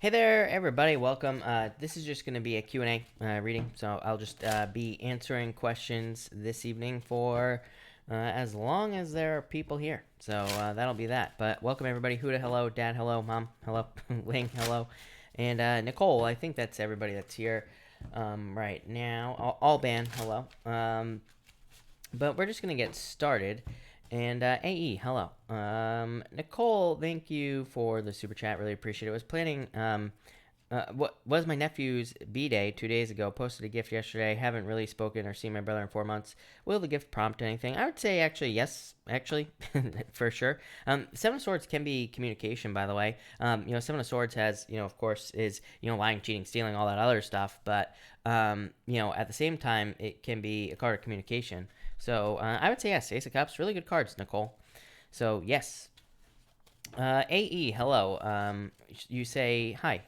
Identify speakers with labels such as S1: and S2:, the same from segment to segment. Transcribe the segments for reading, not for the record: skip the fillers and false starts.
S1: Hey there, everybody. Welcome. This is just going to be a Q&A reading, so I'll just be answering questions this evening for as long as there are people here. So that'll be that. But welcome, everybody. Huda, hello. Dad, hello. Mom, hello. Ling, hello. And Nicole, I think that's everybody that's here right now. Alban, hello. But we're just going to get started. And AE, hello. Nicole, thank you for the super chat. Really appreciate it. I was planning, what was my nephew's B-Day 2 days ago. Posted a gift yesterday. Haven't really spoken or seen my brother in 4 months. Will the gift prompt anything? I would say actually yes, actually, for sure. Seven of Swords can be communication, by the way. Seven of Swords has, of course, is, lying, cheating, stealing, all that other stuff. But, at the same time, it can be a card of communication. So I would say yes. Ace of Cups, really good cards, Nicole. So yes. AE, hello. You say hi.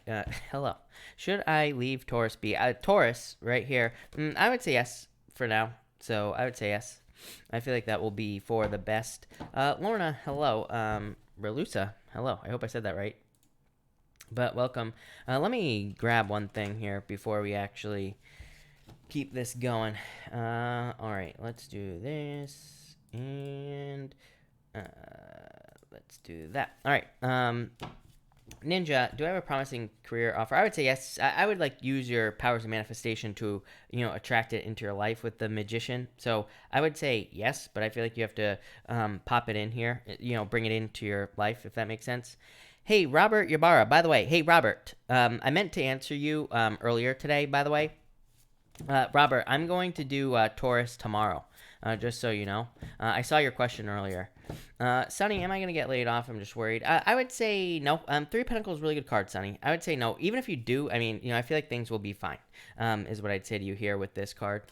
S1: Hello. Should I leave Taurus be? Taurus, right here. I would say yes for now. So I would say yes. I feel like that will be for the best. Lorna, hello. Relusa, hello. I hope I said that right. But welcome. Let me grab one thing here before we actually keep this going. All right, let's do this and let's do that. All right. Ninja, do I have a promising career offer? I would say yes. I would use your powers of manifestation to attract it into your life with the magician. So I would say yes, but I feel like you have to pop it in here. Bring it into your life if that makes sense. Hey, Robert Yabara. By the way, hey Robert. I meant to answer you earlier today. By the way, Robert, I'm going to do Taurus tomorrow, just so you know. I saw your question earlier. Sonny, am I going to get laid off? I'm just worried. I would say no. Three of Pentacles is a really good card, Sonny. I would say no. Even if you do, I feel like things will be fine, is what I'd say to you here with this card.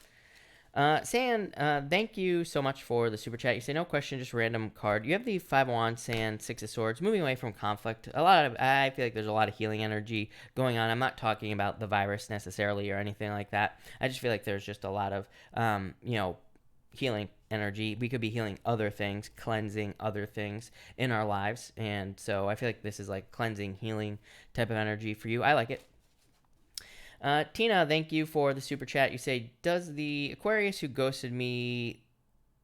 S1: San, thank you so much for the super chat. You say no question, just random card. You have the Five of Wands, San, Six of Swords, moving away from conflict. I feel like there's a lot of healing energy going on. I'm not talking about the virus necessarily or anything like that. I just feel like there's just a lot of, healing energy. We could be healing other things, cleansing other things in our lives. And so I feel like this is like cleansing, healing type of energy for you. I like it. Tina, thank you for the super chat. You say, does the Aquarius who ghosted me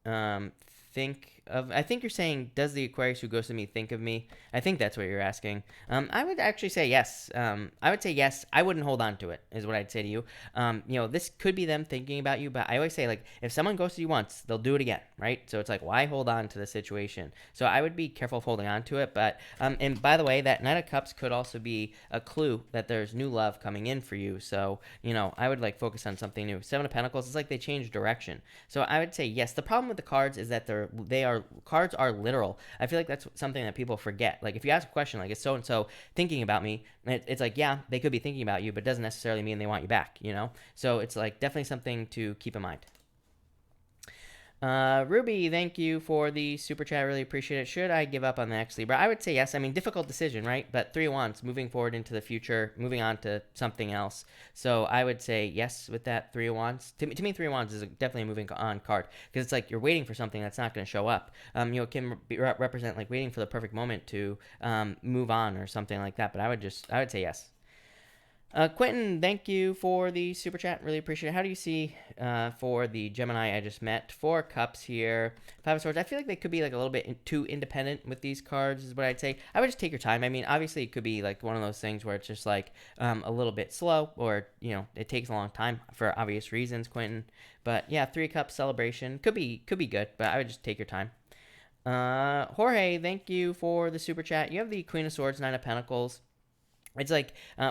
S1: think of... I think you're saying, does the Aquarius who ghosted me think of me? I think that's what you're asking. I would actually say yes. I would say yes. I wouldn't hold on to it, is what I'd say to you. This could be them thinking about you, but I always say, if someone ghosted you once, they'll do it again, right? So it's why hold on to the situation? So I would be careful of holding on to it, but... and by the way, that Knight of Cups could also be a clue that there's new love coming in for you. So, I would focus on something new. Seven of Pentacles, it's like they change direction. So I would say yes. The problem with the cards is that cards are literal. I feel like that's something that people forget. If you ask a question is so and so thinking about me, it's yeah, they could be thinking about you, but it doesn't necessarily mean they want you back. So it's definitely something to keep in mind. Ruby, thank you for the super chat. Really appreciate it. Should I give up on the next Libra? I would say yes. Difficult decision, right? But 3 of Wands, moving forward into the future, moving on to something else. So I would say yes with that 3 of Wands. To me, 3 of Wands is definitely a moving on card because it's you're waiting for something that's not going to show up. It can represent waiting for the perfect moment to move on or something like that. But I would say yes. Quentin, thank you for the super chat. Really appreciate it. How do you see for the Gemini I just met? 4 cups here. 5 of Swords. I feel like they could be a little bit too independent with these cards is what I'd say. I would just take your time. Obviously it could be one of those things where it's just a little bit slow or, it takes a long time for obvious reasons, Quentin. But yeah, 3 cups celebration. Could be good, but I would just take your time. Jorge, thank you for the super chat. You have the Queen of Swords, 9 of Pentacles. It's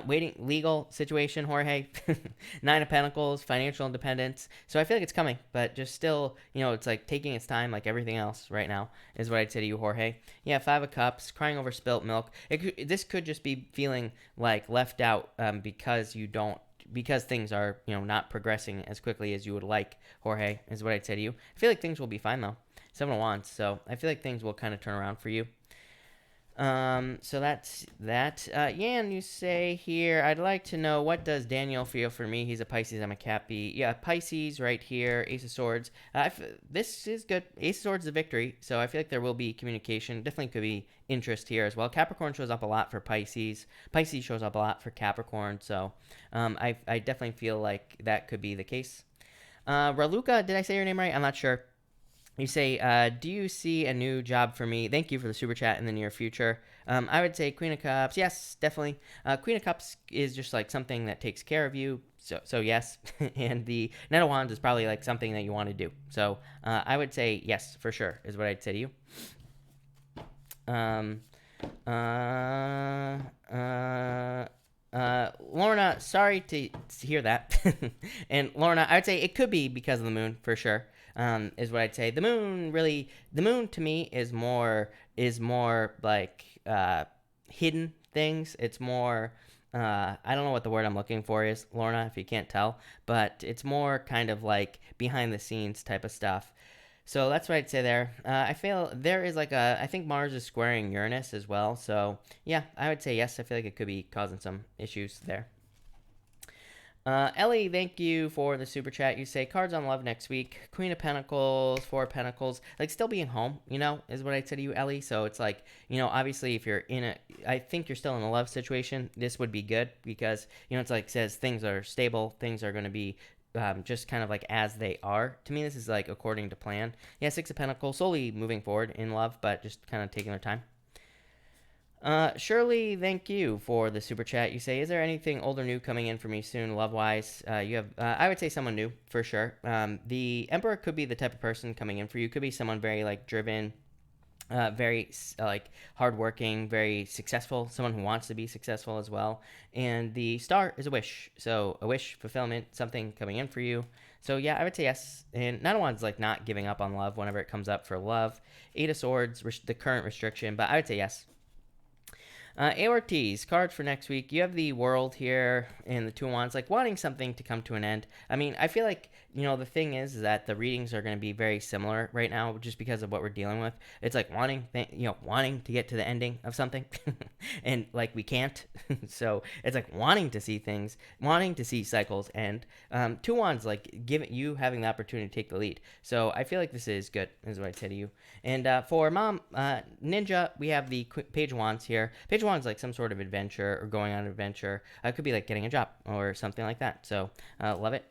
S1: waiting, legal situation, Jorge. 9 of Pentacles, financial independence. So I feel like it's coming, but just still, it's taking its time like everything else right now is what I'd say to you, Jorge. Yeah, 5 of Cups, crying over spilt milk. This could just be feeling left out because things are, not progressing as quickly as you would like, Jorge, is what I'd say to you. I feel like things will be fine, though. 7 of Wands, so I feel like things will kind of turn around for you. So that's that. Yan, you say here, I'd like to know, what does Daniel feel for me? He's a Pisces, I'm a Cappy. Yeah, Pisces right here, Ace of Swords. This is good. Ace of Swords is a victory, so I feel like there will be communication. Definitely could be interest here as well. Capricorn shows up a lot for Pisces. Pisces shows up a lot for Capricorn, so I definitely feel like that could be the case. Raluca, did I say your name right? I'm not sure. You say, do you see a new job for me? Thank you for the super chat in the near future. I would say Queen of Cups. Yes, definitely. Queen of Cups is just like something that takes care of you. So yes. And the Knight of Wands is probably like something that you want to do. So I would say yes, for sure, is what I'd say to you. Um, uh, uh, Lorna, sorry to hear that. And Lorna, I would say it could be because of the moon for sure. Is what I'd say. The moon to me is more like hidden things. It's more. I don't know what the word I'm looking for is, Lorna, if you can't tell, but it's more kind of like behind the scenes type of stuff. So that's what I'd say there. I feel there is like I think Mars is squaring Uranus as well. So yeah, I would say yes. I feel like it could be causing some issues there. Ellie, thank you for the super chat. You say cards on love next week. Queen of Pentacles, Four of Pentacles. Like still being home, is what I said to you, Ellie. So it's like, obviously if you're I think you're still in a love situation, this would be good because, it's like says things are stable. Things are going to be just kind of like as they are. To me, this is like according to plan. Yeah, Six of Pentacles, slowly moving forward in love, but just kind of taking their time. Shirley, thank you for the super chat. You say, is there anything old or new coming in for me soon, love wise? You have, I would say someone new for sure. The Emperor could be the type of person coming in for you. Could be someone very like driven, very like hardworking, very successful. Someone who wants to be successful as well. And the Star is a wish, so a wish fulfillment, something coming in for you. So yeah, I would say yes. And not one's like not giving up on love whenever it comes up for love. Eight of Swords, the current restriction, but I would say yes. Ortiz, cards for next week. You have the World here and the Two of Wands, like wanting something to come to an end. I mean, I feel like, the thing is that the readings are going to be very similar right now just because of what we're dealing with. It's like wanting to get to the ending of something and like we can't. So it's like wanting to see things, wanting to see cycles end. Two Wands, like giving you having the opportunity to take the lead. So I feel like this is good, is what I say to you. And for Mom, Ninja, we have the Page of Wands here. Page of Wands is like some sort of adventure or going on an adventure. It could be like getting a job or something like that. So love it.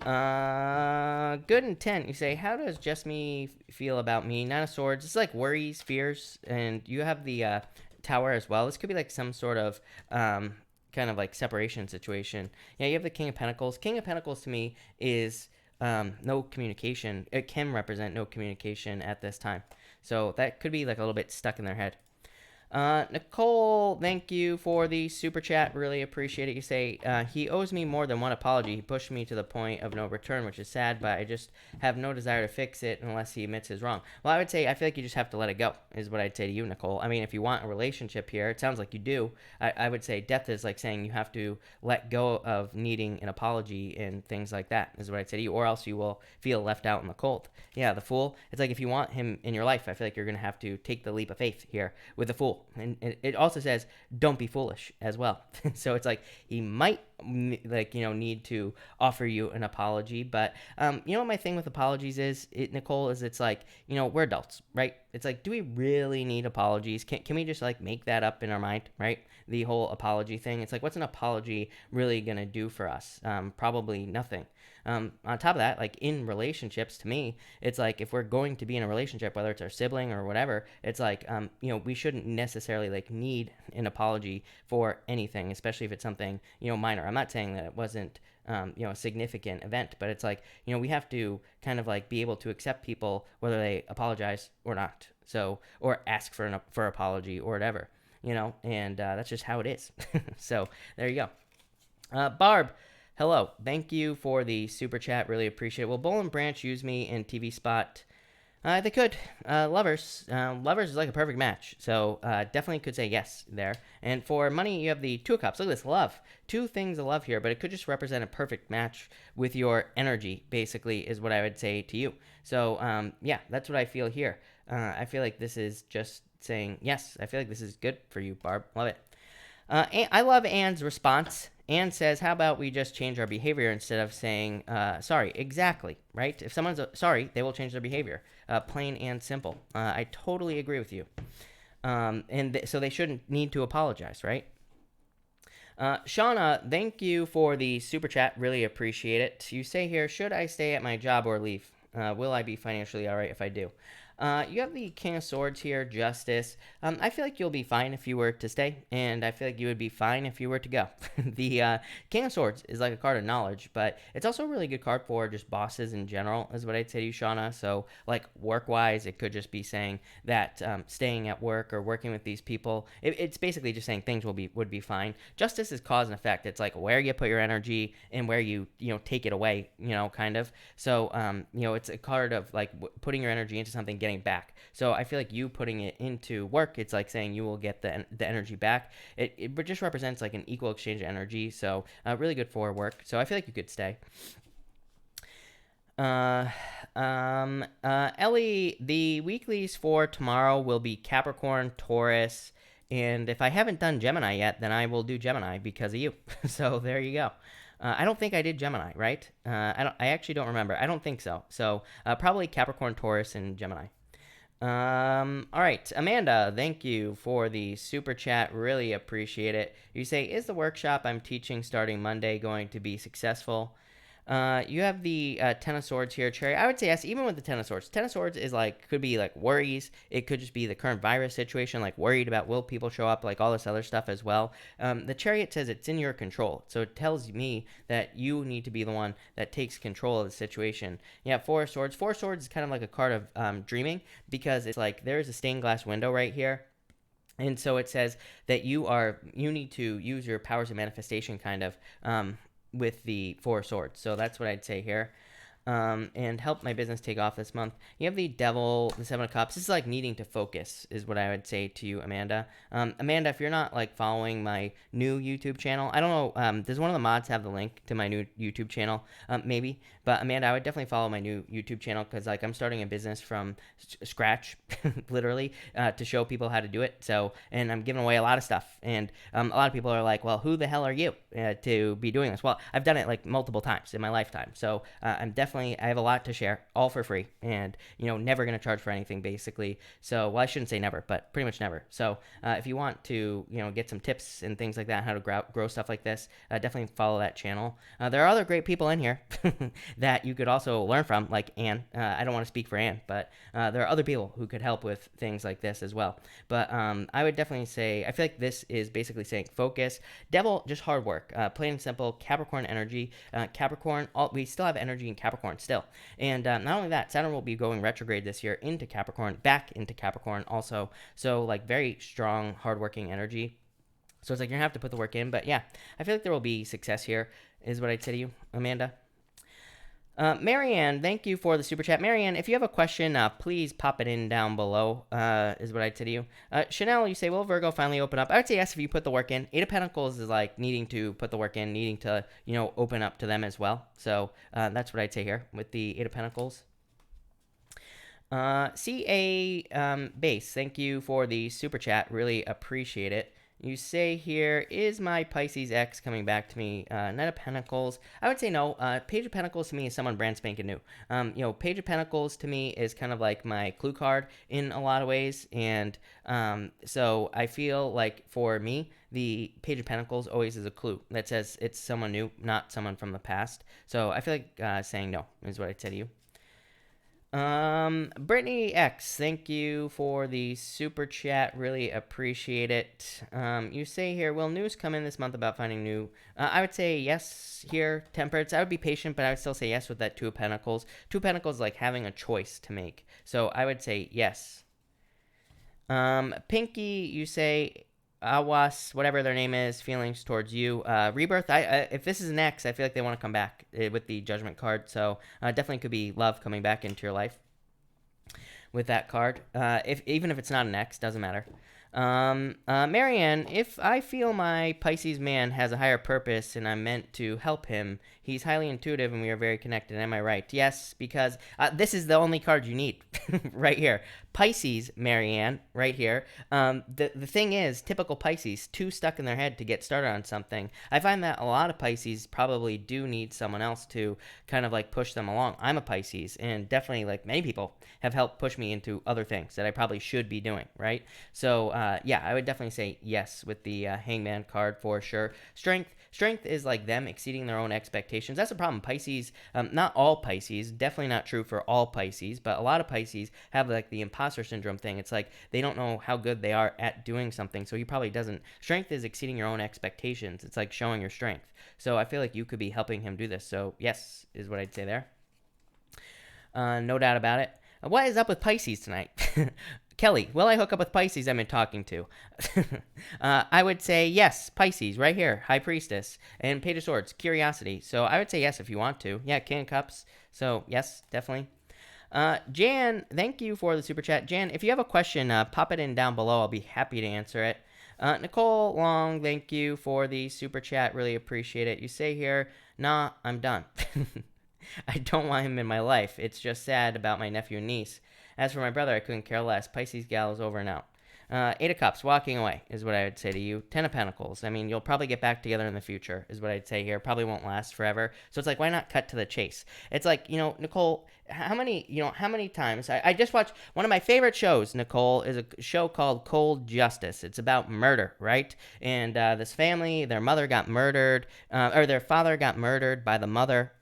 S1: Good intent. You say, how does just me feel about me? Nine of Swords. It's like worries, fears, and you have the Tower as well. This could be like some sort of kind of like separation situation. Yeah, you have the King of Pentacles. King of Pentacles to me is no communication. It can represent no communication at this time. So that could be like a little bit stuck in their head. Nicole, thank you for the super chat. Really appreciate it. You say, he owes me more than one apology. He pushed me to the point of no return, which is sad, but I just have no desire to fix it unless he admits his wrong. Well, I would say I feel like you just have to let it go, is what I'd say to you, Nicole. I mean, if you want a relationship here, it sounds like you do. I would say death is like saying you have to let go of needing an apology and things like that, is what I'd say to you, or else you will feel left out in the cold. Yeah, the Fool. It's like if you want him in your life, I feel like you're going to have to take the leap of faith here with the Fool. And it also says don't be foolish as well. So it's like he might need to offer you an apology, but what my thing with apologies is, Nicole, is it's like, we're adults, right? It's like, do we really need apologies? Can we just like make that up in our mind, right? The whole apology thing. It's like, what's an apology really gonna do for us? Probably nothing. On top of that, like in relationships, to me, it's like if we're going to be in a relationship, whether it's our sibling or whatever, it's like, we shouldn't necessarily like need an apology for anything, especially if it's something, minor. I'm not saying that it wasn't, a significant event, but it's like, we have to kind of like be able to accept people whether they apologize or not. So, or ask for apology or whatever, and that's just how it is. So there you go. Barb, hello. Thank you for the super chat. Really appreciate it. Will Bowl and Branch use me in TV spot? They could. Lovers. Lovers is like a perfect match. So definitely could say yes there. And for money, you have the Two of Cups. Look at this. Love. Two things of love here, but it could just represent a perfect match with your energy, basically, is what I would say to you. So, yeah, that's what I feel here. I feel like this is just saying, yes, I feel like this is good for you, Barb. Love it. I love Anne's response. Anne says, how about we just change our behavior instead of saying, sorry? Exactly, right? If someone's sorry, they will change their behavior. Plain and simple. I totally agree with you. So they shouldn't need to apologize, right? Shauna, thank you for the super chat. Really appreciate it. You say here, should I stay at my job or leave? Will I be financially all right if I do? You have the King of Swords here, Justice. I feel like you'll be fine if you were to stay, and I feel like you would be fine if you were to go. The King of Swords is like a card of knowledge, but it's also a really good card for just bosses in general, is what I'd say to you, Shauna. So, like, work-wise, it could just be saying that staying at work or working with these people, it's basically just saying things would be fine. Justice is cause and effect. It's like where you put your energy and where you take it away, kind of. So, it's a card of, like, putting your energy into something, getting back. So I feel like you putting it into work, it's like saying you will get the energy back. It just represents like an equal exchange of energy. So really good for work. So I feel like you could stay. Ellie, the weeklies for tomorrow will be Capricorn, Taurus, and if I haven't done Gemini yet, then I will do Gemini because of you. So there you go. I don't think I did Gemini, right? I actually don't remember. I don't think so. So probably Capricorn, Taurus, and Gemini. All right, Amanda, thank you for the super chat. Really appreciate it. You say, is the workshop I'm teaching starting Monday going to be successful? You have the Ten of Swords here, Cherry. I would say yes, even with the Ten of Swords. Ten of Swords is like, could be like worries. It could just be the current virus situation, like worried about will people show up, like all this other stuff as well. The Chariot says it's in your control. So it tells me that you need to be the one that takes control of the situation. Yeah, Four of Swords. Four of Swords is kind of like a card of dreaming because it's like there's a stained glass window right here. And so it says that you need to use your powers of manifestation kind of with the Four of Swords. So that's what I'd say here. And help my business take off this month. You have the Devil, the Seven of Cups. This is like needing to focus is what I would say to you, Amanda. Amanda, if you're not like following my new YouTube channel, I don't know, does one of the mods have the link to my new YouTube channel? Maybe. But Amanda, I would definitely follow my new YouTube channel because like I'm starting a business from scratch, literally, to show people how to do it. So, and I'm giving away a lot of stuff. And a lot of people are like, well, who the hell are you to be doing this? Well, I've done it like multiple times in my lifetime. So I'm definitely, I have a lot to share, all for free, and never going to charge for anything basically. So, well, I shouldn't say never, but pretty much never. So if you want to get some tips and things like that, how to grow stuff like this, definitely follow that channel. There are other great people in here that you could also learn from, like Anne. I don't want to speak for Anne, but there are other people who could help with things like this as well. But I would definitely say, I feel like this is basically saying focus. Devil, just hard work, plain and simple. Capricorn energy. Capricorn, we still have energy in Capricorn still. And not only that, Saturn will be going retrograde this year into Capricorn, back into Capricorn also. So like very strong, hardworking energy. So it's like you're gonna have to put the work in. But yeah, I feel like there will be success here, is what I'd say to you, Amanda. Marianne, thank you for the super chat. Marianne, if you have a question, please pop it in down below, is what I'd say to you. Chanel, you say, will Virgo finally open up? I would say yes if you put the work in. Eight of Pentacles is like needing to put the work in, needing to, open up to them as well. So that's what I'd say here with the Eight of Pentacles. CA Base, thank you for the super chat. Really appreciate it. You say here, is my Pisces ex coming back to me? Knight of Pentacles. I would say no. Page of Pentacles to me is someone brand spanking new. Page of Pentacles to me is kind of like my clue card in a lot of ways. And so I feel like for me, the Page of Pentacles always is a clue that says it's someone new, not someone from the past. So I feel like saying no is what I'd say to you. Brittany X, thank you for the super chat. Really appreciate it. You say here, will news come in this month about finding new? I would say yes here. Temperance, I would be patient, but I would still say yes with that Two of Pentacles. Two of Pentacles is like having a choice to make. So I would say yes. Pinky, you say Awas, whatever their name is, feelings towards you. Rebirth, if this is an ex, I feel like they want to come back with the Judgment card. So definitely could be love coming back into your life with that card. Even if it's not an ex, doesn't matter. Marianne, if I feel my Pisces man has a higher purpose and I'm meant to help him, he's highly intuitive and we are very connected. Am I right? Yes, because this is the only card you need right here. Pisces, Marianne, right here. The thing is, typical Pisces, too stuck in their head to get started on something. I find that a lot of Pisces probably do need someone else to kind of like push them along. I'm a Pisces, and definitely like many people have helped push me into other things that I probably should be doing, right? So yeah, I would definitely say yes with the Hangman card for sure. Strength is like them exceeding their own expectations. That's a problem. Pisces, not all Pisces, definitely not true for all Pisces, but a lot of Pisces have like the imposter syndrome thing. It's like they don't know how good they are at doing something, so he probably doesn't. Strength is exceeding your own expectations. It's like showing your strength. So I feel like you could be helping him do this. So yes, is what I'd say there. No doubt about it. What is up with Pisces tonight? Kelly, will I hook up with Pisces I've been talking to? I would say yes, Pisces, right here, High Priestess, and Page of Swords, Curiosity. So I would say yes if you want to. Yeah, King of Cups. So yes, definitely. Jan, thank you for the super chat. Jan, if you have a question, pop it in down below. I'll be happy to answer it. Nicole Long, thank you for the super chat. Really appreciate it. You say here, nah, I'm done. I don't want him in my life. It's just sad about my nephew and niece. As for my brother, I couldn't care less. Pisces gal is over and out. Eight of Cups, walking away is what I would say to you. Ten of Pentacles. I mean, you'll probably get back together in the future is what I'd say here. Probably won't last forever. So it's like, why not cut to the chase? It's like, Nicole, how many times? I just watched one of my favorite shows, Nicole, is a show called Cold Justice. It's about murder, right? And this family, their mother got murdered, or their father got murdered by the mother.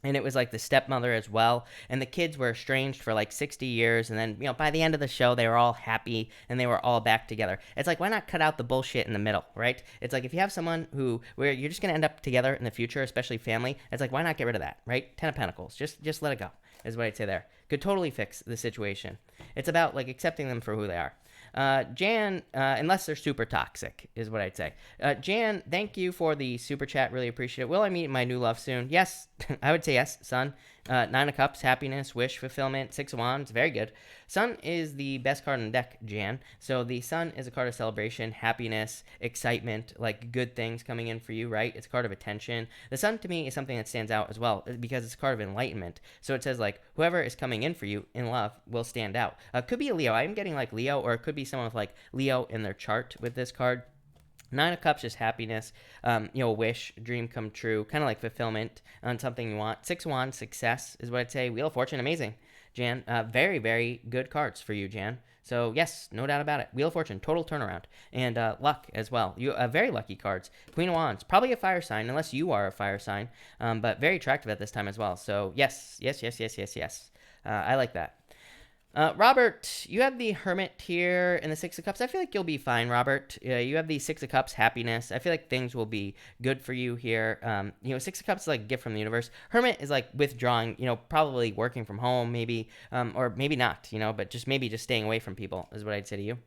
S1: And it was like the stepmother as well, and the kids were estranged for like 60 years, and then by the end of the show they were all happy and they were all back together. It's like, why not cut out the bullshit in the middle, right? It's like, if you have someone where you're just going to end up together in the future, especially family, it's like, why not get rid of that, right? Ten of Pentacles, just let it go is what I'd say there. Could totally fix the situation. It's about like accepting them for who they are. Jan, unless they're super toxic, is what I'd say. Jan, thank you for the super chat. Really appreciate it. Will I meet my new love soon? Yes, I would say yes, Sun. Nine of Cups, happiness, wish, fulfillment. Six of Wands, very good. Sun is the best card in the deck, Jan. So the Sun is a card of celebration, happiness, excitement, like good things coming in for you, right? It's a card of attention. The Sun to me is something that stands out as well because it's a card of enlightenment. So it says like whoever is coming in for you in love will stand out. Could be a Leo. I'm getting like Leo, or it could be someone with like Leo in their chart with this card. Nine of Cups, just happiness, wish, dream come true, kind of like fulfillment on something you want. Six of Wands, success is what I'd say. Wheel of Fortune, amazing, Jan. Very, very good cards for you, Jan. So yes, no doubt about it. Wheel of Fortune, total turnaround, and luck as well. You very lucky cards. Queen of Wands, probably a fire sign, unless you are a fire sign, but very attractive at this time as well. So yes. I like that. Robert, you have the Hermit here in the Six of Cups. I feel like you'll be fine, Robert. You have the Six of Cups, happiness. I feel like things will be good for you here. Six of Cups is like a gift from the universe. Hermit is like withdrawing, probably working from home, maybe, or maybe not, but just staying away from people is what I'd say to you.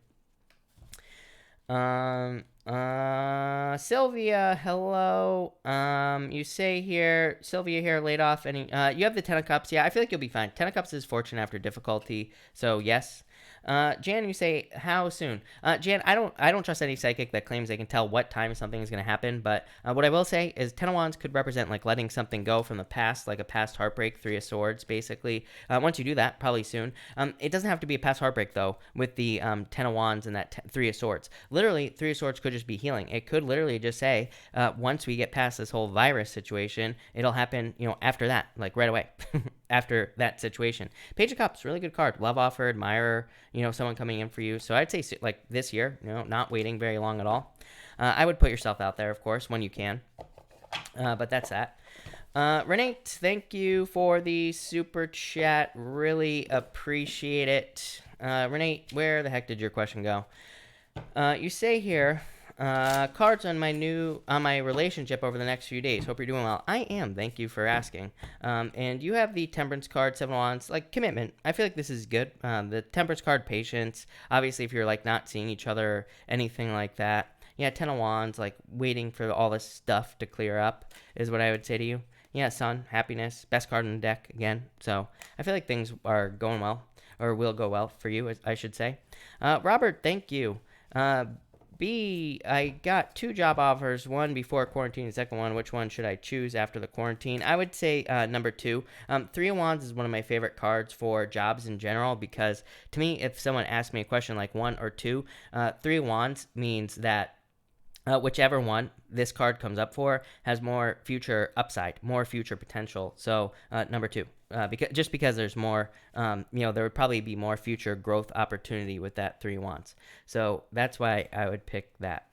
S1: Sylvia, hello. You say here, Sylvia here, laid off any, you have the Ten of Cups. Yeah, I feel like you'll be fine. Ten of Cups is fortune after difficulty. So yes. Jan, you say how soon? Jan, I don't trust any psychic that claims they can tell what time something is going to happen. But what I will say is, Ten of Wands could represent like letting something go from the past, like a past heartbreak. Three of Swords, basically. Once you do that, probably soon. It doesn't have to be a past heartbreak though. With the Ten of Wands and that Three of Swords, literally Three of Swords could just be healing. It could literally just say, once we get past this whole virus situation, it'll happen. After that, like right away. After that situation. Page of Cups, really good card. Love offer, admirer, someone coming in for you. So I'd say like this year, not waiting very long at all. I would put yourself out there, of course, when you can. But that's that. Renee, thank you for the super chat. Really appreciate it. Renee, where the heck did your question go? You say here, cards on my relationship over the next few days. Hope you're doing well. I am. Thank you for asking. And you have the Temperance card, Seven of Wands, like commitment. I feel like this is good. The Temperance card, patience. Obviously, if you're like not seeing each other or anything like that. Yeah, Ten of Wands, like waiting for all this stuff to clear up is what I would say to you. Yeah, Sun, happiness, best card in the deck again. So I feel like things are going well, or will go well for you, I should say. Robert, thank you. B, I got 2 job offers, one before quarantine, the second one. Which one should I choose after the quarantine? I would say number 2. 3 of Wands is one of my favorite cards for jobs in general because to me, if someone asks me a question like 1 or 2, 3 of Wands means that whichever one this card comes up for has more future upside, more future potential. So number 2, because there's more, there would probably be more future growth opportunity with that 3 of Wands. So that's why I would pick that.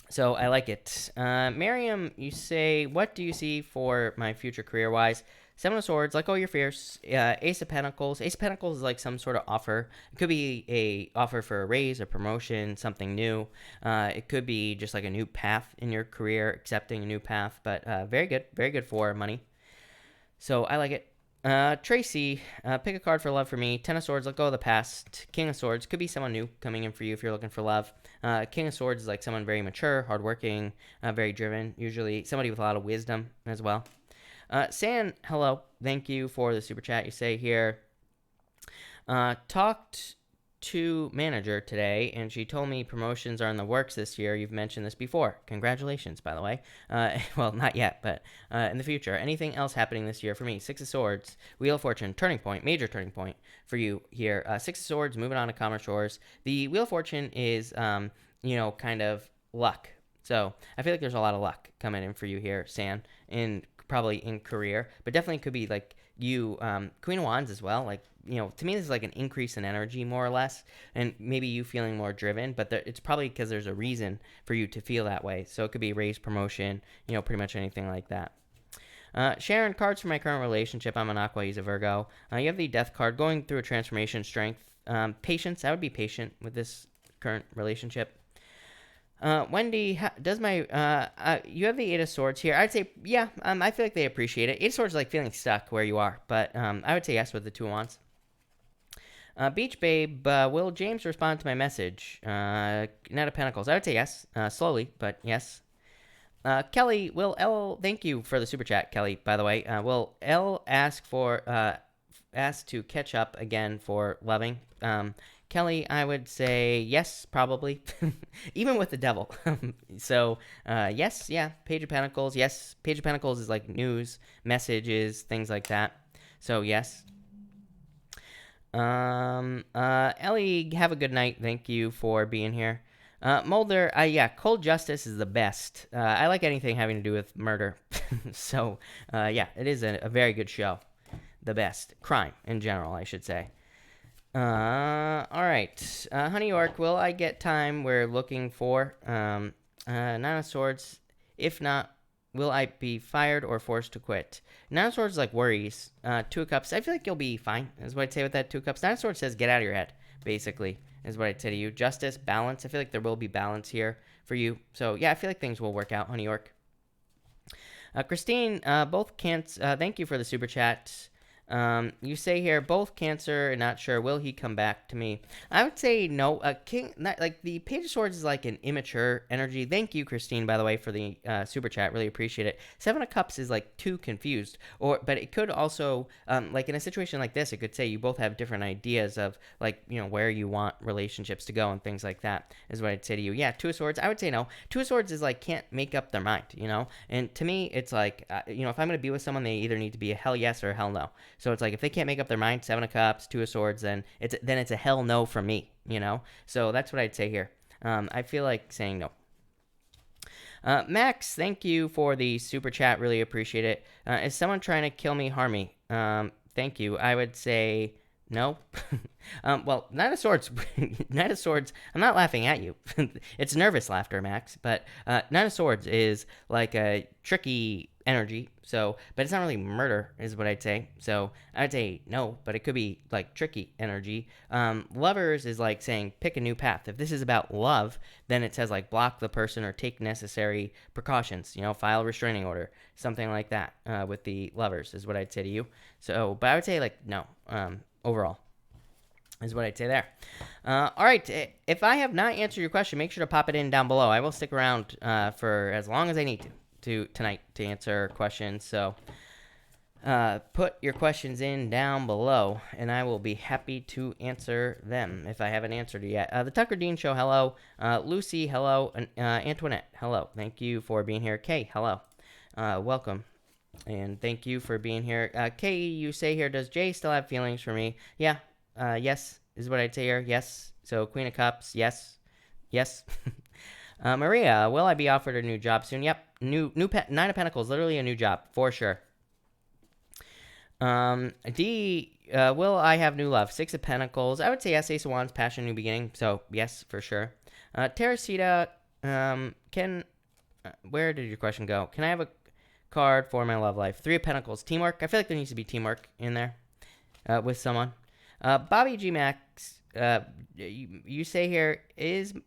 S1: So I like it. Miriam, you say, what do you see for my future career-wise? 7 of Swords, let go of your fears. Ace of Pentacles. Ace of Pentacles is like some sort of offer. It could be a offer for a raise, a promotion, something new. It could be just like a new path in your career, accepting a new path. But very good for money. So I like it. Tracy, pick a card for love for me. 10 of Swords, let go of the past. King of Swords, could be someone new coming in for you if you're looking for love. King of Swords is like someone very mature, hardworking, very driven, usually somebody with a lot of wisdom as well. San, hello. Thank you for the super chat. You say here, talked to manager today, and she told me promotions are in the works this year. You've mentioned this before. Congratulations, by the way. Well, not yet, but in the future. Anything else happening this year for me? 6 of Swords, Wheel of Fortune, turning point, major turning point for you here. 6 of Swords, moving on to calmer shores. The Wheel of Fortune is, kind of luck. So I feel like there's a lot of luck coming in for you here, San, probably in career, but definitely could be like you, Queen of Wands as well. Like, to me, this is like an increase in energy more or less, and maybe you feeling more driven, but it's probably because there's a reason for you to feel that way. So it could be raise, promotion, pretty much anything like that. Sharon, cards for my current relationship. I'm an Aqua, he's a Virgo. You have the Death card, going through a transformation, strength, patience. I would be patient with this current relationship. Wendy, does my you have the 8 of Swords here? I'd say yeah. I feel like they appreciate it. 8 of Swords is like feeling stuck where you are, but I would say yes with the 2 of Wands. Beach Babe, will James respond to my message? Knight of Pentacles. I would say yes. Slowly, but yes. Kelly, will L? Thank you for the super chat, Kelly. By the way, will L ask to catch up again for loving? Kelly, I would say yes, probably, even with the Devil. So, yes, yeah, Page of Pentacles, yes. Page of Pentacles is like news, messages, things like that. So, yes. Ellie, have a good night. Thank you for being here. Mulder, yeah, Cold Justice is the best. I like anything having to do with murder. So, yeah, it is a very good show. The best. Crime, in general, I should say. All right. Honey York, will I get time we're looking for? 9 of Swords. If not, will I be fired or forced to quit? 9 of Swords is like worries. 2 of Cups, I feel like you'll be fine, is what I'd say with that 2 of Cups. 9 of Swords says get out of your head, basically, is what I'd say to you. Justice, balance. I feel like there will be balance here for you. So, yeah, I feel like things will work out, Honey York. Christine, both can't. Thank you for the super chat. You say here, both Cancer and not sure, will he come back to me? I would say no. The Page of Swords is like an immature energy. Thank you, Christine, by the way, for the super chat. Really appreciate it. 7 of Cups is like too confused, but it could also, like in a situation like this, it could say you both have different ideas of like, where you want relationships to go and things like that, is what I'd say to you. Yeah, 2 of Swords, I would say no. 2 of Swords is like can't make up their mind, and to me, it's like, if I'm going to be with someone, they either need to be a hell yes or a hell no. So it's like if they can't make up their mind, 7 of Cups, 2 of Swords, then it's a hell no from me, So that's what I'd say here. I feel like saying no. Max, thank you for the super chat. Really appreciate it. Is someone trying to kill me, harm me? Thank you. I would say no. Well, 9 of Swords. 9 of Swords. I'm not laughing at you. It's nervous laughter, Max. But 9 of Swords is like a tricky energy. So, but it's not really murder, is what I'd say. So I'd say no, but it could be like tricky energy. Lovers is like saying pick a new path. If this is about love, then it says like block the person or take necessary precautions. File a restraining order, something like that. With the lovers is what I'd say to you. So, but I would say like no. Overall, is what I'd say there. All right. If I have not answered your question, make sure to pop it in down below. I will stick around for as long as I need to tonight to answer questions. So Put your questions in down below, and I will be happy to answer them if I haven't answered it yet. The Tucker Dean Show, hello. Lucy, hello. Antoinette, hello. Thank you for being here. Kay, hello. Welcome. And thank you for being here. Kay, you say here, does Jay still have feelings for me? Yeah. Yes, is what I'd say here. Yes. So, Queen of Cups, yes. Yes. Maria, will I be offered a new job soon? Yep. Nine of Pentacles, literally a new job, for sure. D, will I have new love? Six of Pentacles. I would say yes. Ace of Wands, passion, new beginning. So, yes, for sure. Teresita, where did your question go? Can I have a card for my love life? Three of Pentacles, teamwork. I feel like there needs to be teamwork in there with someone. Bobby G Max, you say here,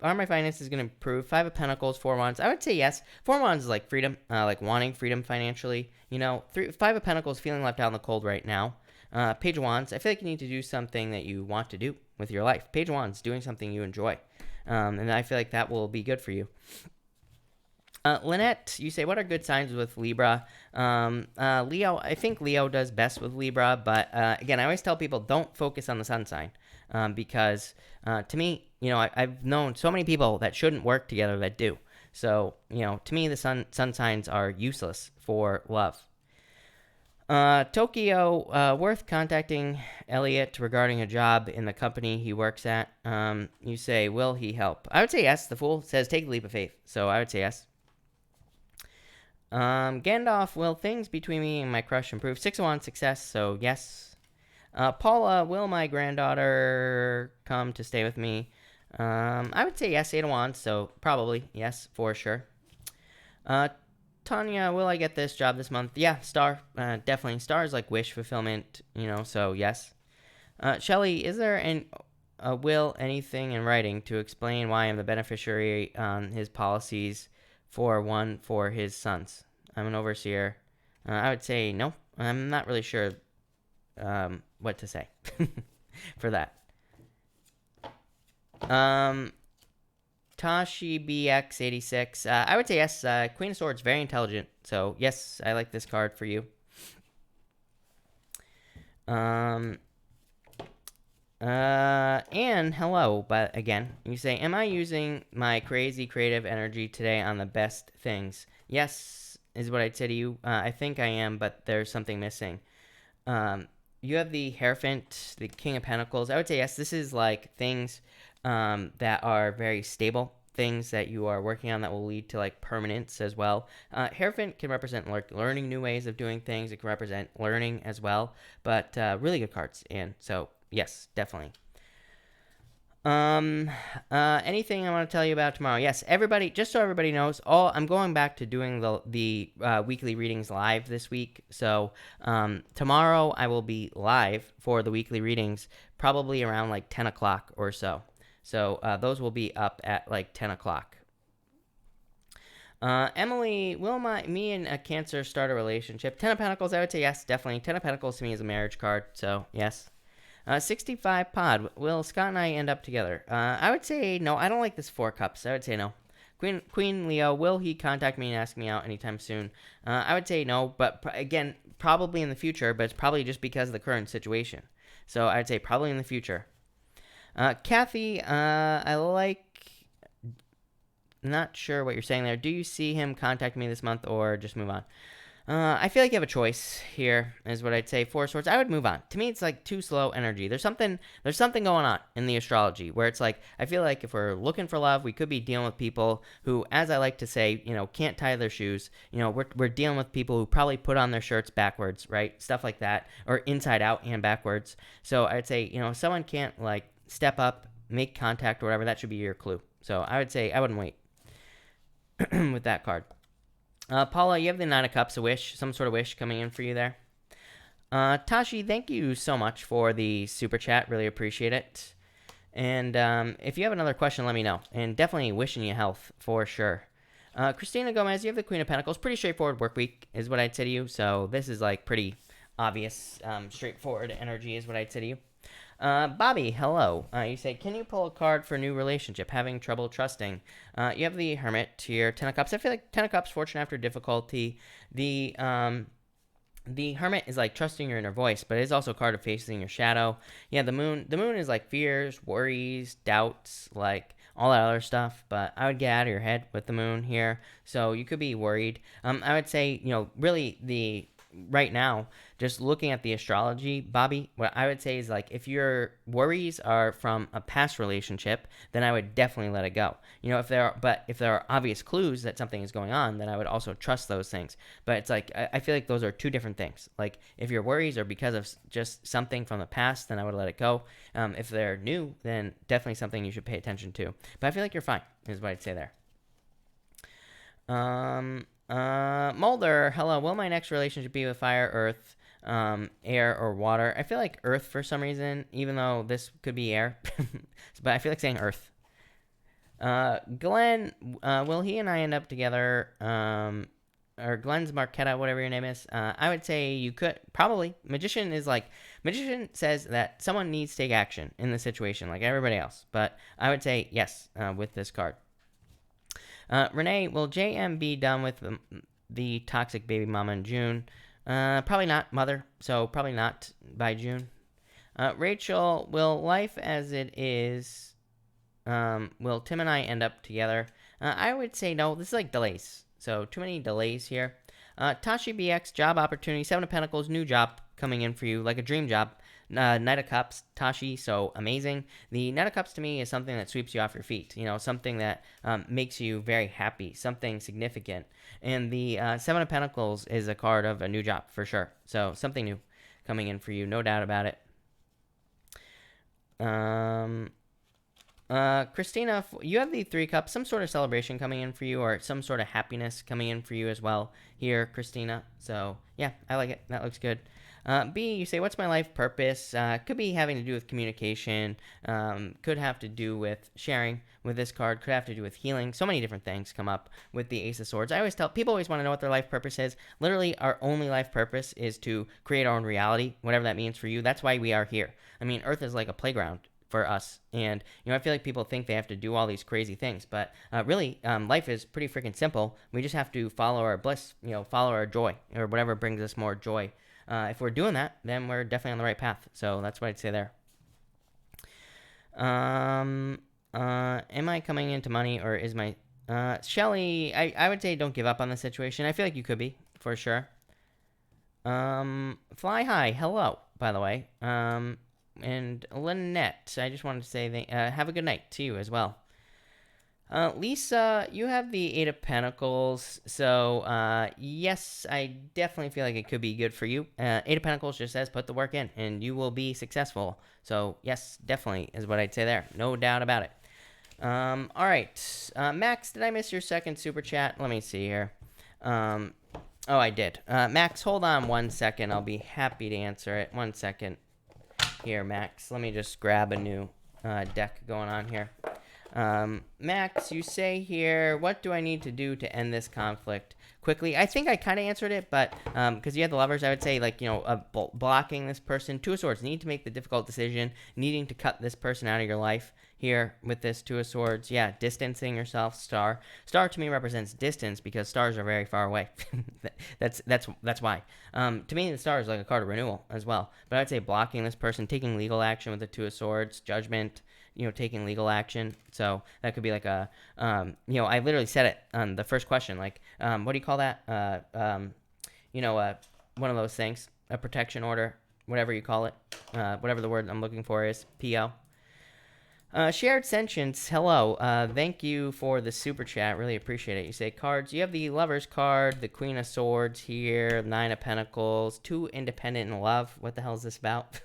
S1: are my finances going to improve? Five of Pentacles, Four of Wands. I would say yes. Four of Wands is like freedom, like wanting freedom financially. You know, Five of Pentacles, feeling left out in the cold right now. Page of Wands, I feel like you need to do something that you want to do with your life. Page of Wands, doing something you enjoy. And I feel like that will be good for you. Lynette, you say, what are good signs with Libra? Leo, I think Leo does best with Libra, but again, I always tell people don't focus on the sun sign because to me, I've known so many people that shouldn't work together that do. So, to me, the sun signs are useless for love. Tokyo, worth contacting Elliot regarding a job in the company he works at. You say, will he help? I would say yes. The Fool says, take the leap of faith. So I would say yes. Gandalf, will things between me and my crush improve? Six of Wands, success, so yes. Paula, will my granddaughter come to stay with me? I would say yes. Eight of Wands, so probably yes, for sure. Tanya, will I get this job this month? Yeah, star, definitely. Star is like wish fulfillment, so yes. Shelly, is there a will, anything in writing to explain why I'm the beneficiary on his policies for his sons? I'm an overseer. I would say no. I'm not really sure what to say for that. Tashi BX86. I would say yes. Queen of Swords, very intelligent. So yes, I like this card for you. And hello, but again, you say, am I using my crazy creative energy today on the best things? Yes, is what I'd say to you. I think I am, but there's something missing. You have the Hierophant, the King of Pentacles. I would say yes, this is like things that are very stable, things that you are working on that will lead to like permanence as well. Hierophant can represent learning new ways of doing things. It can represent learning as well, but really good cards. And so yes, definitely. Anything I want to tell you about tomorrow? Yes, everybody, just so everybody knows, I'm going back to doing the weekly readings live this week. So, tomorrow I will be live for the weekly readings, probably around like 10 o'clock or so. So, those will be up at like 10 o'clock. Emily, will me and a Cancer start a relationship? 10 of Pentacles, I would say yes, definitely. 10 of Pentacles to me is a marriage card, so yes. 65 pod, will Scott and I end up together? I would say no. I don't like this Four Cups. I would say no. Queen Leo, will he contact me and ask me out anytime soon? I would say no, but again, probably in the future, but it's probably just because of the current situation. So I'd say probably in the future. Kathy, not sure what you're saying there. Do you see him contact me this month or just move on? I feel like you have a choice here, is what I'd say. Four of Swords, I would move on. To me, it's like too slow energy. There's something going on in the astrology where it's like, I feel like if we're looking for love, we could be dealing with people who, as I like to say, can't tie their shoes. We're dealing with people who probably put on their shirts backwards, right? Stuff like that, or inside out and backwards. So I'd say, if someone can't like step up, make contact or whatever, that should be your clue. So I would say I wouldn't wait with that card. Paula, you have the Nine of Cups, a wish, some sort of wish coming in for you there. Tashi, thank you so much for the super chat. Really appreciate it. And if you have another question, let me know. And definitely wishing you health for sure. Christina Gomez, you have the Queen of Pentacles. Pretty straightforward work week is what I'd say to you. So this is like pretty obvious, straightforward energy is what I'd say to you. Bobby, hello. You say, can you pull a card for new relationship? Having trouble trusting. You have the Hermit here, 10 of Cups. I feel like 10 of Cups, fortune after difficulty. The The Hermit is like trusting your inner voice, but it is also a card of facing your shadow. Yeah, the moon is like fears, worries, doubts, like all that other stuff. But I would get out of your head with the moon here. So you could be worried. I would say, really the right now, just looking at the astrology, Bobby, what I would say is like if your worries are from a past relationship, then I would definitely let it go. If there are obvious clues that something is going on, then I would also trust those things. But it's like I feel like those are two different things. Like if your worries are because of just something from the past, then I would let it go. If they're new, then definitely something you should pay attention to. But I feel like you're fine, is what I'd say there. Mulder, hello. Will my next relationship be with fire, earth, air, or water? I feel like earth for some reason, even though this could be air. But I feel like saying earth. Glenn, will he and I end up together? Or Glenn's Marquetta, whatever your name is. I would say you could probably. Magician says that someone needs to take action in the situation, like everybody else. But I would say yes with this card. Renee, will JM be done with the toxic baby mama in June? Probably not, mother. So probably not by June. Rachel, will life as it is, will Tim and I end up together? I would say no. This is like delays. So too many delays here. Tashi BX, job opportunity, Seven of Pentacles, new job coming in for you, like a dream job. Knight of Cups, Tashi, so amazing. The Knight of Cups to me is something that sweeps you off your feet. Something that makes you very happy, something significant. And the Seven of Pentacles is a card of a new job for sure. So something new coming in for you, no doubt about it. Christina, you have the Three Cups, some sort of celebration coming in for you, or some sort of happiness coming in for you as well here, Christina. So yeah, I like it. That looks good. B, you say, what's my life purpose? Could be having to do with communication. Could have to do with sharing with this card. Could have to do with healing. So many different things come up with the Ace of Swords. I always tell people always want to know what their life purpose is. Literally, our only life purpose is to create our own reality, whatever that means for you. That's why we are here. I mean, Earth is like a playground for us, and I feel like people think they have to do all these crazy things, but really life is pretty freaking simple. We just have to follow our bliss, follow our joy, or whatever brings us more joy. If we're doing that, then we're definitely on the right path. So that's what I'd say there. Am I coming into money, or is my Shelly? I would say don't give up on the situation. I feel like you could be for sure. Fly high, hello, by the way. And Lynette, I just wanted to say have a good night to you as well. Lisa, you have the Eight of Pentacles, so yes, I definitely feel like it could be good for you. Eight of Pentacles just says put the work in, and you will be successful. So yes, definitely is what I'd say there. No doubt about it. All right, Max, did I miss your second super chat? Let me see here. Oh, I did. Max, hold on 1 second. I'll be happy to answer it. 1 second. Here, Max. Let me just grab a new deck going on here. Max, you say here, what do I need to do to end this conflict quickly? I think I kind of answered it, but because you had the Lovers, I would say, like, blocking this person. Two of Swords, need to make the difficult decision, needing to cut this person out of your life here with this Two of Swords. Yeah, distancing yourself, Star. Star to me represents distance because stars are very far away. that's why. To me, the Star is like a card of renewal as well. But I'd say blocking this person, taking legal action with the Two of Swords, Judgment, taking legal action. So that could be like a, I literally said it on the first question, like, what do you call that? One of those things, a protection order, whatever you call it, whatever the word I'm looking for is, PO. Shared Sentience, hello. Thank you for the super chat. Really appreciate it. You say cards. You have the Lovers card, the Queen of Swords here, Nine of Pentacles, two independent in love. What the hell is this about?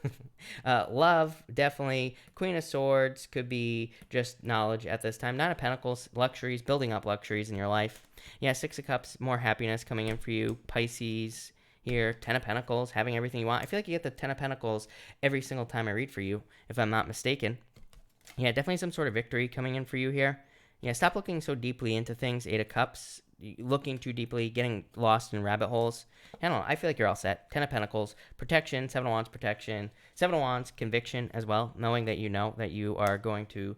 S1: Love, definitely. Queen of Swords could be just knowledge at this time. Nine of Pentacles, luxuries, building up luxuries in your life. Yeah, Six of Cups, more happiness coming in for you. Pisces here, Ten of Pentacles, having everything you want. I feel like you get the Ten of Pentacles every single time I read for you, if I'm not mistaken. Yeah, definitely some sort of victory coming in for you here. Yeah, stop looking so deeply into things. Eight of Cups, looking too deeply, getting lost in rabbit holes. I don't know. I feel like you're all set. Ten of Pentacles, protection, Seven of Wands, protection, Seven of Wands, conviction as well, knowing that you are going to,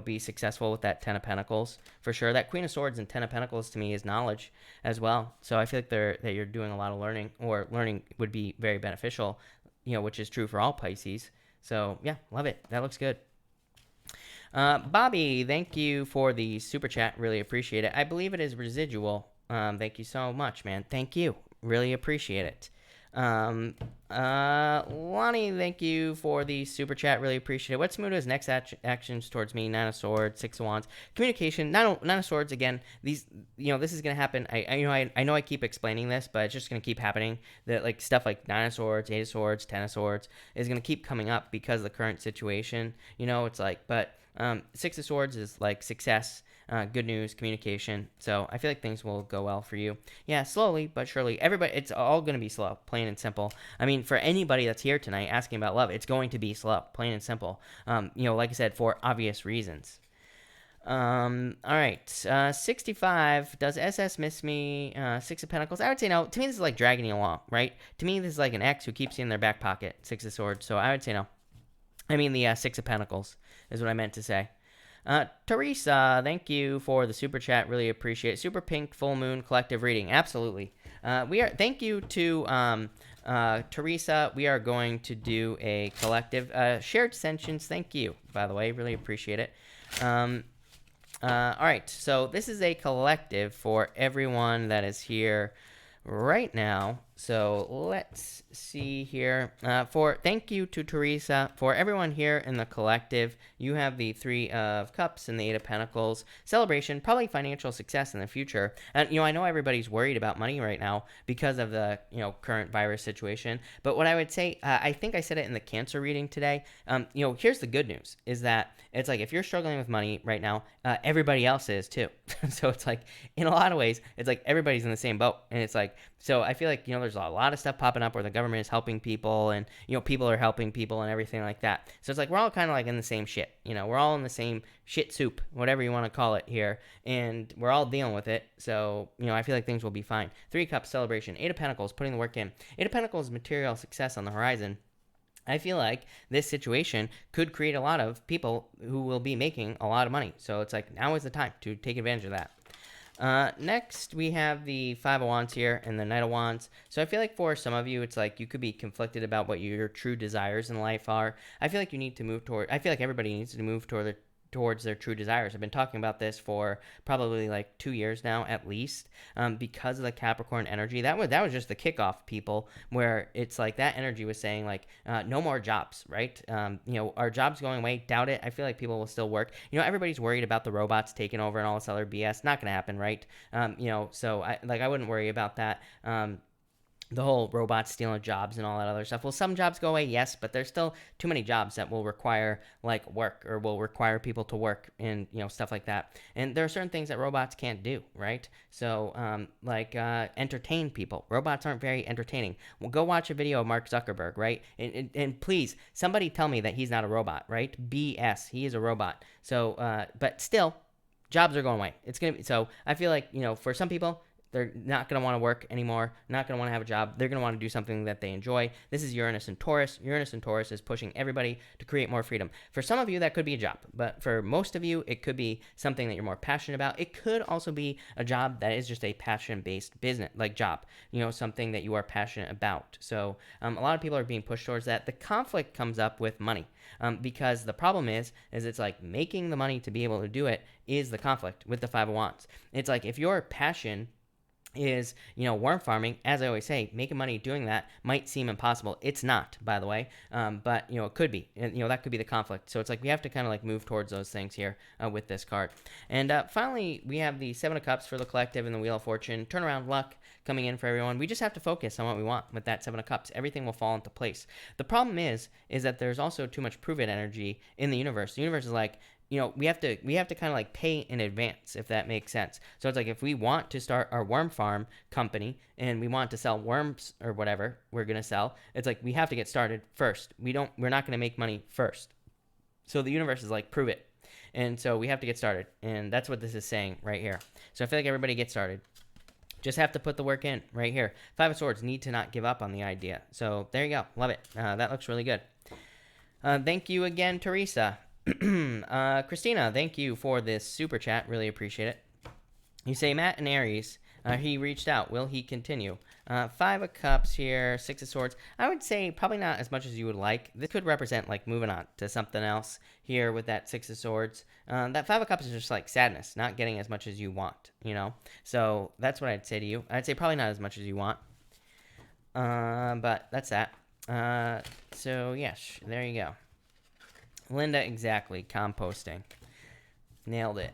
S1: be successful with that Ten of Pentacles for sure. That Queen of Swords and Ten of Pentacles to me is knowledge as well. So I feel like that you're doing a lot of learning, or learning would be very beneficial, which is true for all Pisces. So yeah, love it. That looks good. Bobby, thank you for the super chat. Really appreciate it. I believe it is residual. Thank you so much, man. Thank you. Really appreciate it. Lonnie, thank you for the super chat. Really appreciate it. What's Muda's next actions towards me? Nine of Swords, Six of Wands, communication. Nine of Swords again. These, this is gonna happen. I know I keep explaining this, but it's just gonna keep happening. That like stuff like Nine of Swords, Eight of Swords, Ten of Swords is gonna keep coming up because of the current situation. It's like, but Six of Swords is like success. Good news, communication. So I feel like things will go well for you. Yeah, slowly but surely. Everybody, it's all going to be slow, plain and simple. I mean, for anybody that's here tonight asking about love, it's going to be slow, plain and simple. Like I said, for obvious reasons. All right. 65. Does SS miss me? Six of Pentacles. I would say no. To me, this is like dragging you along, right? To me, this is like an ex who keeps you in their back pocket. Six of Swords. So I would say no. I mean, the Six of Pentacles is what I meant to say. Teresa, thank you for the super chat. Really appreciate it. Super Pink Full Moon Collective reading. Absolutely. Thank you to Teresa. We are going to do a collective shared sentience. Thank you, by the way. Really appreciate it. All right. So this is a collective for everyone that is here right now. So let's see here. Thank you to Teresa. For everyone here in the collective, you have the Three of Cups and the Eight of Pentacles. Celebration, probably financial success in the future. And, I know everybody's worried about money right now because of the, current virus situation. But what I would say, I think I said it in the Cancer reading today. Here's the good news, is that it's like if you're struggling with money right now, everybody else is too. So it's like, in a lot of ways, it's like everybody's in the same boat. And it's like, so I feel like, there's a lot of stuff popping up where the government is helping people and, people are helping people and everything like that. So it's like, we're all kind of like in the same shit, we're all in the same shit soup, whatever you want to call it here. And we're all dealing with it. So, I feel like things will be fine. Three Cups, celebration. Eight of Pentacles, putting the work in. Eight of Pentacles, material success on the horizon. I feel like this situation could create a lot of people who will be making a lot of money. So it's like, now is the time to take advantage of that. Next, we have the Five of Wands here and the Knight of Wands. So I feel like for some of you, it's like you could be conflicted about what your true desires in life are. I feel like you need to move toward, I feel like everybody needs to move towards their true desires. I've been talking about this for probably like 2 years now, at least, because of the Capricorn energy. That was just the kickoff, people, where it's like that energy was saying like, no more jobs, right? Are jobs going away? Doubt it. I feel like people will still work. Everybody's worried about the robots taking over and all this other BS. Not going to happen, right? So I wouldn't worry about that. The whole robots stealing jobs and all that other stuff. Will some jobs go away? Yes, but there's still too many jobs that will require like work, or will require people to work, and stuff like that. And there are certain things that robots can't do, right? So entertain people. Robots aren't very entertaining. Well, go watch a video of Mark Zuckerberg, right? And please, somebody tell me that he's not a robot, right? BS, he is a robot. So but still, jobs are going away. It's gonna be, so I feel like for some people, they're not going to want to work anymore, not going to want to have a job. They're going to want to do something that they enjoy. This is Uranus and Taurus. Uranus and Taurus is pushing everybody to create more freedom. For some of you, that could be a job. But for most of you, it could be something that you're more passionate about. It could also be a job that is just a passion-based business, like job, something that you are passionate about. So a lot of people are being pushed towards that. The conflict comes up with money, because the problem is it's like making the money to be able to do it is the conflict with the Five of Wands. It's like if your passion is worm farming, as I always say, making money doing that might seem impossible. It's not, by the way, but it could be, and that could be the conflict. So it's like we have to kind of like move towards those things here with this card. And finally, we have the Seven of Cups for the collective and the Wheel of Fortune. Turnaround luck coming in for everyone. We just have to focus on what we want with that Seven of Cups. Everything will fall into place. The problem is that there's also too much prove-it energy in the universe. The universe is like, we have to kind of like pay in advance, if that makes sense. So it's like if we want to start our worm farm company and we want to sell worms or whatever we're going to sell, it's like we have to get started first. We're not going to make money first. So the universe is like, prove it. And so we have to get started. And that's what this is saying right here. So I feel like everybody get started. Just have to put the work in right here. Five of Swords, need to not give up on the idea. So there you go. Love it. That looks really good. Thank you again, Teresa. Christina, thank you for this super chat. Really appreciate it. You say Matt and Aries. He reached out. Will he continue? Five of Cups here, Six of Swords. I would say probably not as much as you would like. This could represent like moving on to something else here with that Six of Swords. That Five of Cups is just like sadness, not getting as much as you want, you know? So that's what I'd say to you. I'd say probably not as much as you want. But that's that. So yes, there you go. Linda, exactly. Composting. Nailed it.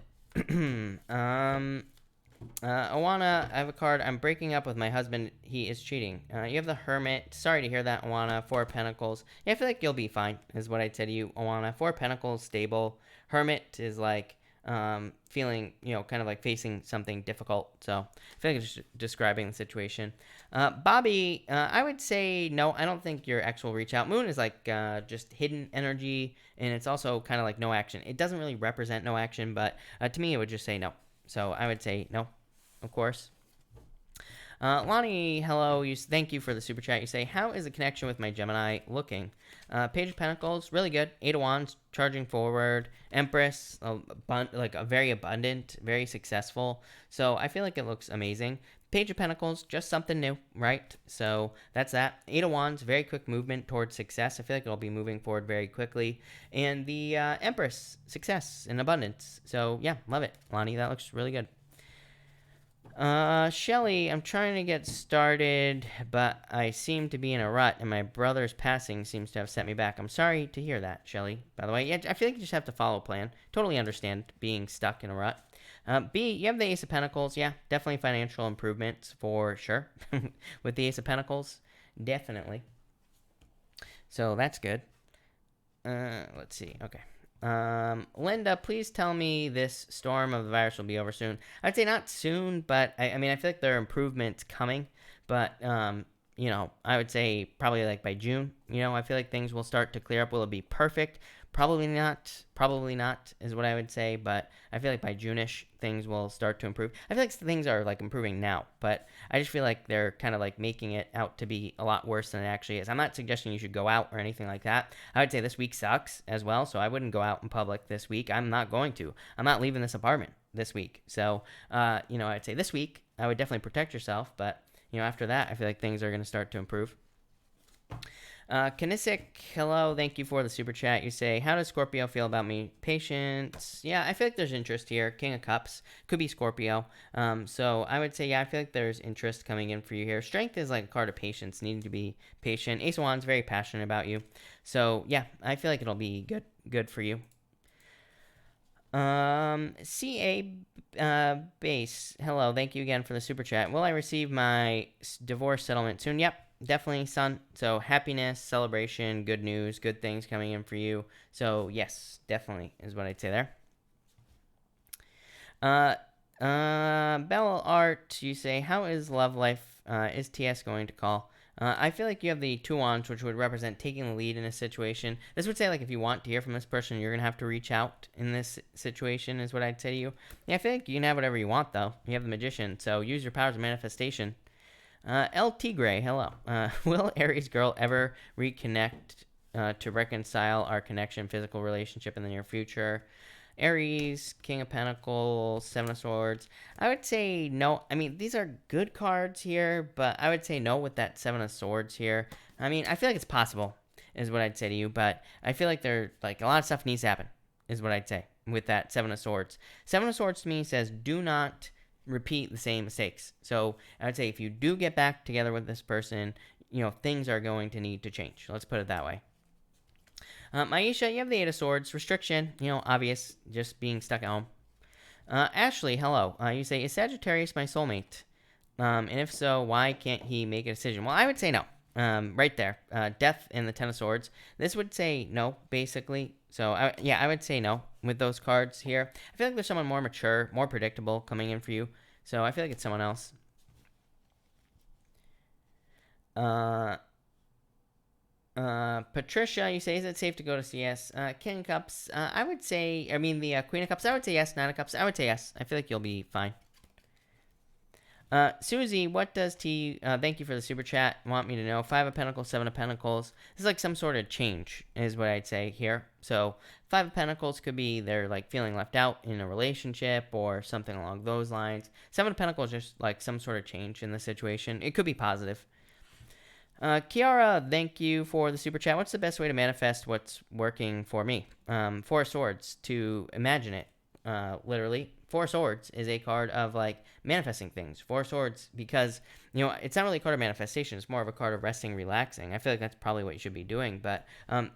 S1: Awana, I have a card. I'm breaking up with my husband. He is cheating. You have the Hermit. Sorry to hear that, Awana. Four of Pentacles. Yeah, I feel like you'll be fine, is what I'd say to you, Awana. Four of Pentacles, stable. Hermit is like feeling, you know, kind of like facing something difficult. So I feel like it's just describing the situation. Bobby, I would say no. I don't think your ex will reach out. Moon is like just hidden energy, and it's also kind of like no action. It doesn't really represent no action, but to me, it would just say no. So I would say no, of course. Lonnie, hello. Thank you for the super chat. You say, how is the connection with my Gemini looking? Page of Pentacles, really good. Eight of Wands, charging forward. Empress, like a very abundant, very successful. So I feel like it looks amazing. Page of Pentacles, just something new, right? So that's that. Eight of Wands, very quick movement towards success. I feel like it'll be moving forward very quickly. And the Empress, success and abundance. So yeah, love it, Lonnie. That looks really good. Shelly, I'm trying to get started, but I seem to be in a rut, and my brother's passing seems to have set me back. I'm sorry to hear that, Shelly, by the way. Yeah, I feel like you just have to follow a plan. Totally understand being stuck in a rut. B, you have the Ace of Pentacles. Yeah, definitely financial improvements for sure. With the Ace of Pentacles, definitely. So that's good. Let's see. Okay. Linda, please tell me this storm of the virus will be over soon. I'd say not soon, but I mean, I feel like there are improvements coming, but, you know, I would say probably like by June, you know, I feel like things will start to clear up. Will it be perfect? Probably not is what I would say, but I feel like by June-ish, things will start to improve. I feel like things are like improving now, but I just feel like they're kind of like making it out to be a lot worse than it actually is. I'm not suggesting you should go out or anything like that. I would say this week sucks as well, so I wouldn't go out in public this week. I'm not going to. I'm not leaving this apartment this week. So, you know, I'd say this week, I would definitely protect yourself, but, you know, after that, I feel like things are going to start to improve. Kanisic, hello, thank you for the super chat. You say, how does Scorpio feel about me? Patience. Yeah, I feel like there's interest here. King of Cups. Could be Scorpio. So I would say, yeah, I feel like there's interest coming in for you here. Strength is like a card of patience, needing to be patient. Ace of Wands, very passionate about you. So, yeah, I feel like it'll be good for you. CA Base, hello, thank you again for the super chat. Will I receive my divorce settlement soon? Yep. Definitely, son. So happiness, celebration, good news, good things coming in for you. So yes, definitely is what I'd say there. Bell Art, you say, how is love life? Is TS going to call? I feel like you have the two wands, which would represent taking the lead in a situation. This would say, like, if you want to hear from this person, you're going to have to reach out in this situation, is what I'd say to you. Yeah, I feel like you can have whatever you want, though. You have the Magician, so use your powers of manifestation. El Tigre, hello. Will Aries girl ever reconnect to reconcile our connection, physical relationship in the near future? Aries, King of Pentacles, Seven of Swords. I would say no. I mean, these are good cards here, but I would say no with that Seven of Swords here. I mean, I feel like it's possible, is what I'd say to you, but I feel like like a lot of stuff needs to happen, is what I'd say with that Seven of Swords. Seven of Swords to me says do not repeat the same mistakes. So I would say if you do get back together with this person, you know, things are going to need to change. Let's put it that way. Maisha, you have the Eight of Swords. Restriction, you know, obvious, just being stuck at home. Ashley, hello. You say, is Sagittarius my soulmate? And if so, why can't he make a decision? Well, I would say no. Right there. Death and the Ten of Swords. This would say no, basically. So, I would say no with those cards here. I feel like there's someone more mature, more predictable coming in for you. So, I feel like it's someone else. Patricia, you say, is it safe to go to CS? King of Cups, I would say, the Queen of Cups, I would say yes. Nine of Cups, I would say yes. I feel like you'll be fine. Susie, what does T, thank you for the super chat, want me to know? Five of Pentacles, Seven of Pentacles. This is like some sort of change, is what I'd say here. So, Five of Pentacles could be they're like feeling left out in a relationship or something along those lines. Seven of Pentacles, just like some sort of change in the situation. It could be positive. Kiara, thank you for the super chat. What's the best way to manifest what's working for me? Four of Swords, to imagine it, literally. Four of Swords is a card of like manifesting things. Four of Swords, because it's not really a card of manifestation. It's more of a card of resting, relaxing. I feel like that's probably what you should be doing, but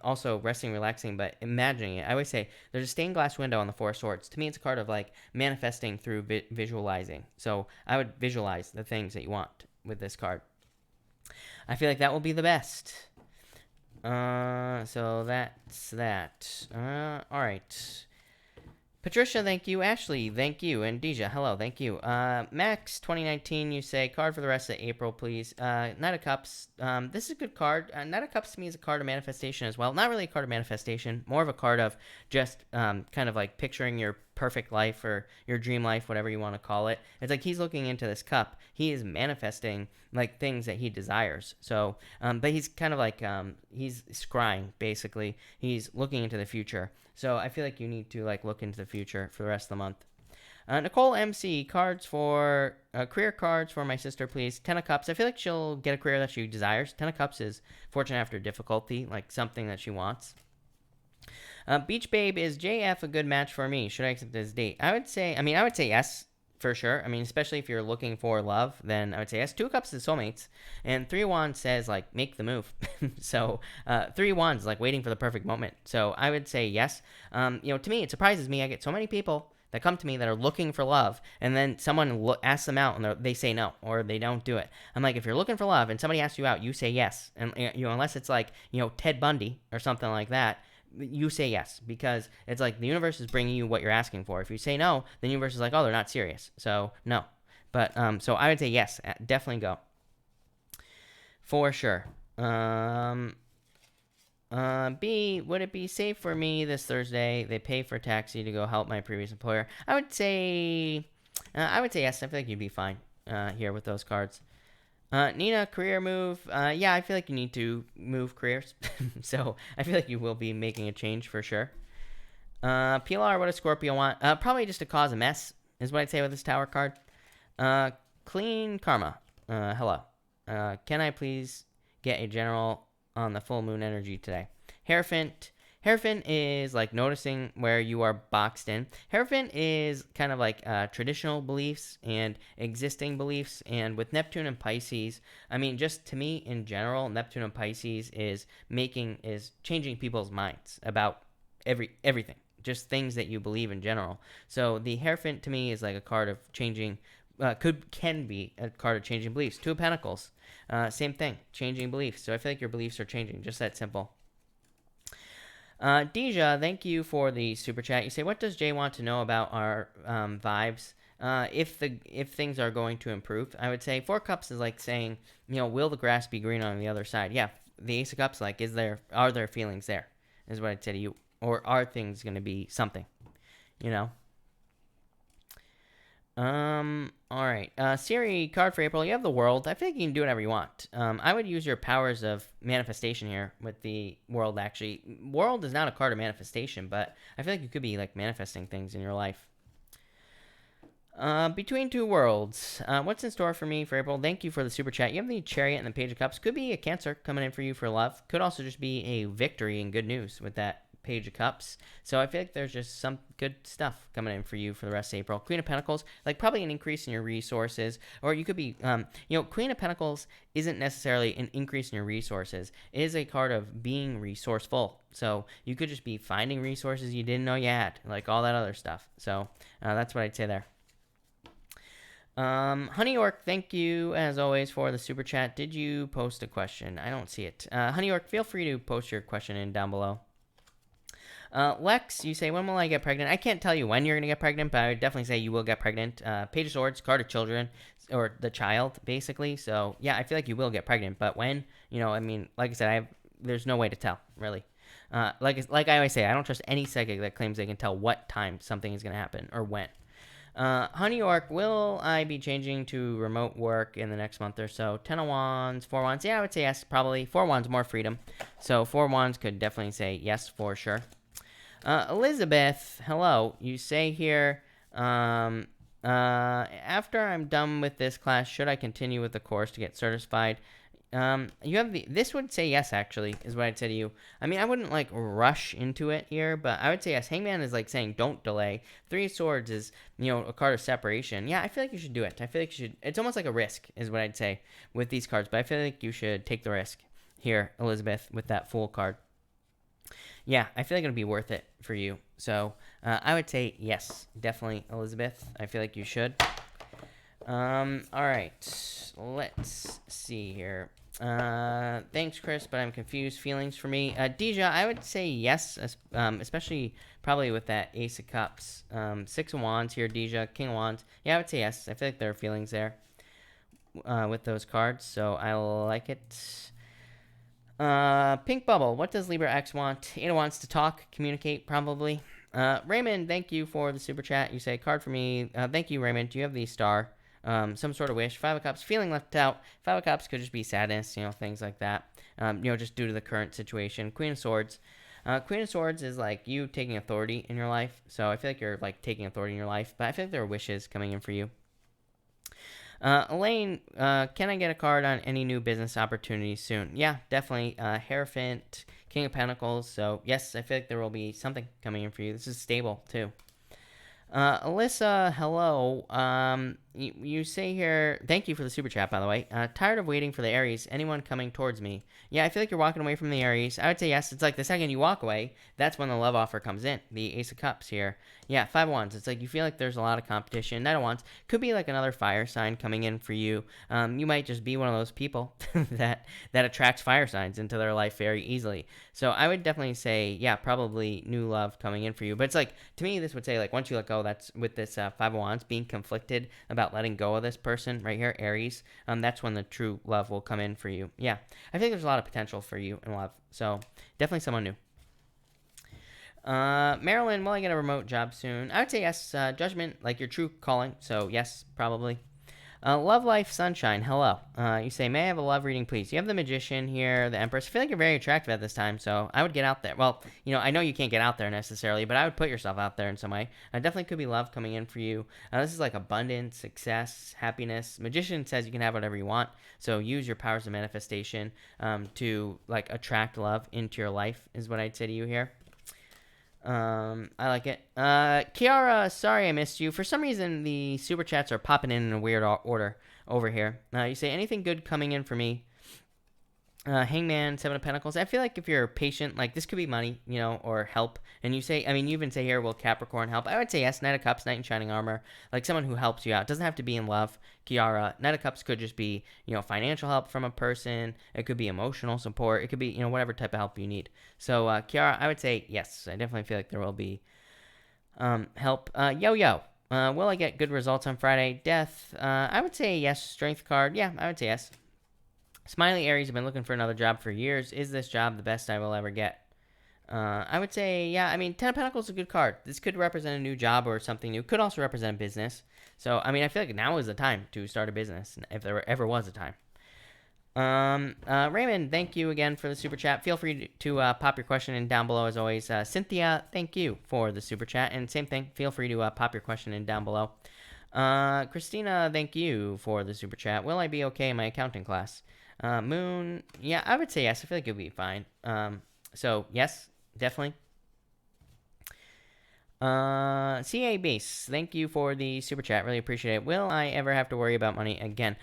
S1: also resting, relaxing, but imagining it. I always say there's a stained glass window on the Four of Swords. To me, it's a card of like manifesting through visualizing. So I would visualize the things that you want with this card. I feel like that will be the best. So that's that. All right. Patricia, thank you. Ashley, thank you. And Deja, hello, thank you. Max, 2019, you say, card for the rest of April, please. Knight of Cups, this is a good card. Knight of Cups to me is a card of manifestation as well. Not really a card of manifestation, more of a card of just kind of like picturing your perfect life or your dream life, whatever you want to call it. It's like he's looking into this cup. He is manifesting like things that he desires. So, but he's kind of like, he's scrying, basically. He's looking into the future. So I feel like you need to like look into the future for the rest of the month. Nicole MC, cards for career cards for my sister, please. Ten of Cups. I feel like she'll get a career that she desires. Ten of Cups is fortune after difficulty, like something that she wants. Beach Babe, is JF a good match for me? Should I accept this date? I would say yes, for sure. Especially if you're looking for love, then I would say yes. Two of Cups is soulmates. And Three of Wands says, like, make the move. So, Three of Wands, like, waiting for the perfect moment. So, I would say yes. To me, it surprises me. I get so many people that come to me that are looking for love, and then someone asks them out, and they say no, or they don't do it. I'm like, if you're looking for love, and somebody asks you out, you say yes. And, unless it's like, Ted Bundy or something like that, you say yes, because it's like the universe is bringing you what you're asking for. If you say no, the universe is like, oh, they're not serious, so no. But so I would say yes, definitely go for sure. B, would it be safe for me this Thursday? They pay for a taxi to go help my previous employer. I would say yes. I feel like you'd be fine here with those cards. Nina, career move. Yeah, I feel like you need to move careers. So I feel like you will be making a change for sure. PLR, what does Scorpio want? Probably just to cause a mess, is what I'd say with this Tower card. Clean Karma. Hello. Can I please get a general on the full moon energy today? Hierophant. Hierophant is like noticing where you are boxed in. Hierophant is kind of like traditional beliefs and existing beliefs. And with Neptune and Pisces, just to me in general, Neptune and Pisces is changing people's minds about everything, just things that you believe in general. So the Hierophant to me is like a card of changing. Can be a card of changing beliefs. Two of Pentacles, same thing, changing beliefs. So I feel like your beliefs are changing, just that simple. Deja, thank you for the super chat. You say, what does Jay want to know about our vibes? If things are going to improve, I would say Four Cups is like saying, will the grass be green on the other side? Yeah, the Ace of Cups, like, are there feelings there? Is what I'd say to you, or are things going to be something? All right. Siri, card for April. You have the World. I feel like you can do whatever you want. I would use your powers of manifestation here with the World, actually. World is not a card of manifestation, but I feel like you could be, like, manifesting things in your life. Between Two Worlds. What's in store for me for April? Thank you for the super chat. You have the Chariot and the Page of Cups. Could be a Cancer coming in for you for love. Could also just be a victory and good news with that Page of Cups. So I feel like there's just some good stuff coming in for you for the rest of April. Queen of Pentacles, like probably an increase in your resources, or you could be, Queen of Pentacles isn't necessarily an increase in your resources. It is a card of being resourceful. So you could just be finding resources you didn't know you had, like all that other stuff. So that's what I'd say there. Honey York, thank you as always for the super chat. Did you post a question? I don't see it. Honey York, feel free to post your question in down below. Lex, you say, when will I get pregnant? I can't tell you when you're going to get pregnant, but I would definitely say you will get pregnant. Page of Swords, card of children, or the child, basically. So, yeah, I feel like you will get pregnant. But when, like I said, there's no way to tell, really. Like I always say, I don't trust any psychic that claims they can tell what time something is going to happen or when. Honey York, will I be changing to remote work in the next month or so? 10 of Wands, 4 Wands. Yeah, I would say yes, probably. 4 Wands, more freedom. So 4 Wands could definitely say yes for sure. Elizabeth, hello. You say here, after I'm done with this class, should I continue with the course to get certified? You have this would say yes, actually, is what I'd say to you. I mean, I wouldn't like rush into it here, but I would say yes. Hangman is like saying don't delay. Three of Swords is, a card of separation. Yeah, I feel like you should do it. I feel like you should. It's almost like a risk, is what I'd say with these cards, but I feel like you should take the risk here, Elizabeth, with that Fool card. Yeah, I feel like it'll be worth it for you. So I would say yes, definitely, Elizabeth. I feel like you should. All right, let's see here. Thanks, Chris, but I'm confused. Feelings for me, Deja. I would say yes, especially probably with that Ace of Cups, 6 of Wands here, Deja, King of Wands. Yeah, I would say yes. I feel like there are feelings there with those cards, so I like it. Pink Bubble. What does Libra X want? Ada wants to talk, communicate, probably. Raymond, thank you for the super chat. You say card for me. Thank you, Raymond. Do you have the star? Some sort of wish. 5 of Cups, feeling left out. 5 of Cups could just be sadness, things like that. Just due to the current situation. Queen of Swords. Queen of Swords is like you taking authority in your life. So I feel like you're like taking authority in your life, but I feel like there are wishes coming in for you. Elaine, can I get a card on any new business opportunities soon? Yeah, definitely. Hierophant, King of Pentacles. So yes, I feel like there will be something coming in for you. This is stable too. Alyssa, hello. You say here, thank you for the super chat, by the way. Tired of waiting for the Aries. Anyone coming towards me? Yeah, I feel like you're walking away from the Aries. I would say yes. It's like the second you walk away, that's when the love offer comes in. The Ace of Cups here. Yeah, 5 of Wands. It's like you feel like there's a lot of competition. Knight of Wands could be like another fire sign coming in for you. You might just be one of those people that attracts fire signs into their life very easily. So I would definitely say, yeah, probably new love coming in for you. But it's like, to me, this would say like once you let go, that's with this 5 of Wands being conflicted about letting go of this person right here, Aries. That's when the true love will come in for you. Yeah, I think there's a lot of potential for you in love. So definitely someone new. Marilyn, will I get a remote job soon? I would say yes. Judgment, like your true calling. So yes, probably. Love Life Sunshine, hello. You say, may I have a love reading, please? You have the Magician here, the Empress. I feel like you're very attractive at this time, so I would get out there. Well, I know you can't get out there necessarily, but I would put yourself out there in some way. Definitely could be love coming in for you. This is like abundance, success, happiness. Magician says you can have whatever you want, so use your powers of manifestation to like attract love into your life is what I'd say to you here. I like it. Kiara, sorry I missed you. For some reason, the super chats are popping in a weird order over here. You say, anything good coming in for me? Hangman, 7 of Pentacles. I feel like if you're patient, like this could be money, or help. And you say, you even say here, will Capricorn help? I would say yes. Knight of Cups, Knight in Shining Armor, like someone who helps you out. It doesn't have to be in love. Kiara, Knight of Cups could just be, financial help from a person. It could be emotional support. It could be, whatever type of help you need. So, Kiara, I would say yes. I definitely feel like there will be help. Yo. Will I get good results on Friday? Death. I would say yes. Strength card. Yeah, I would say yes. Smiley Aries have been looking for another job for years. Is this job the best I will ever get? I would say, yeah. 10 of Pentacles is a good card. This could represent a new job or something new. Could also represent business. So, I feel like now is the time to start a business, if there ever was a time. Raymond, thank you again for the super chat. Feel free to pop your question in down below as always. Cynthia, thank you for the super chat. And same thing, feel free to pop your question in down below. Christina, thank you for the super chat. Will I be okay in my accounting class? Moon, yeah, I would say yes. I feel like it'll be fine. So yes, definitely. CA Base, thank you for the super chat. Really appreciate it. Will I ever have to worry about money again?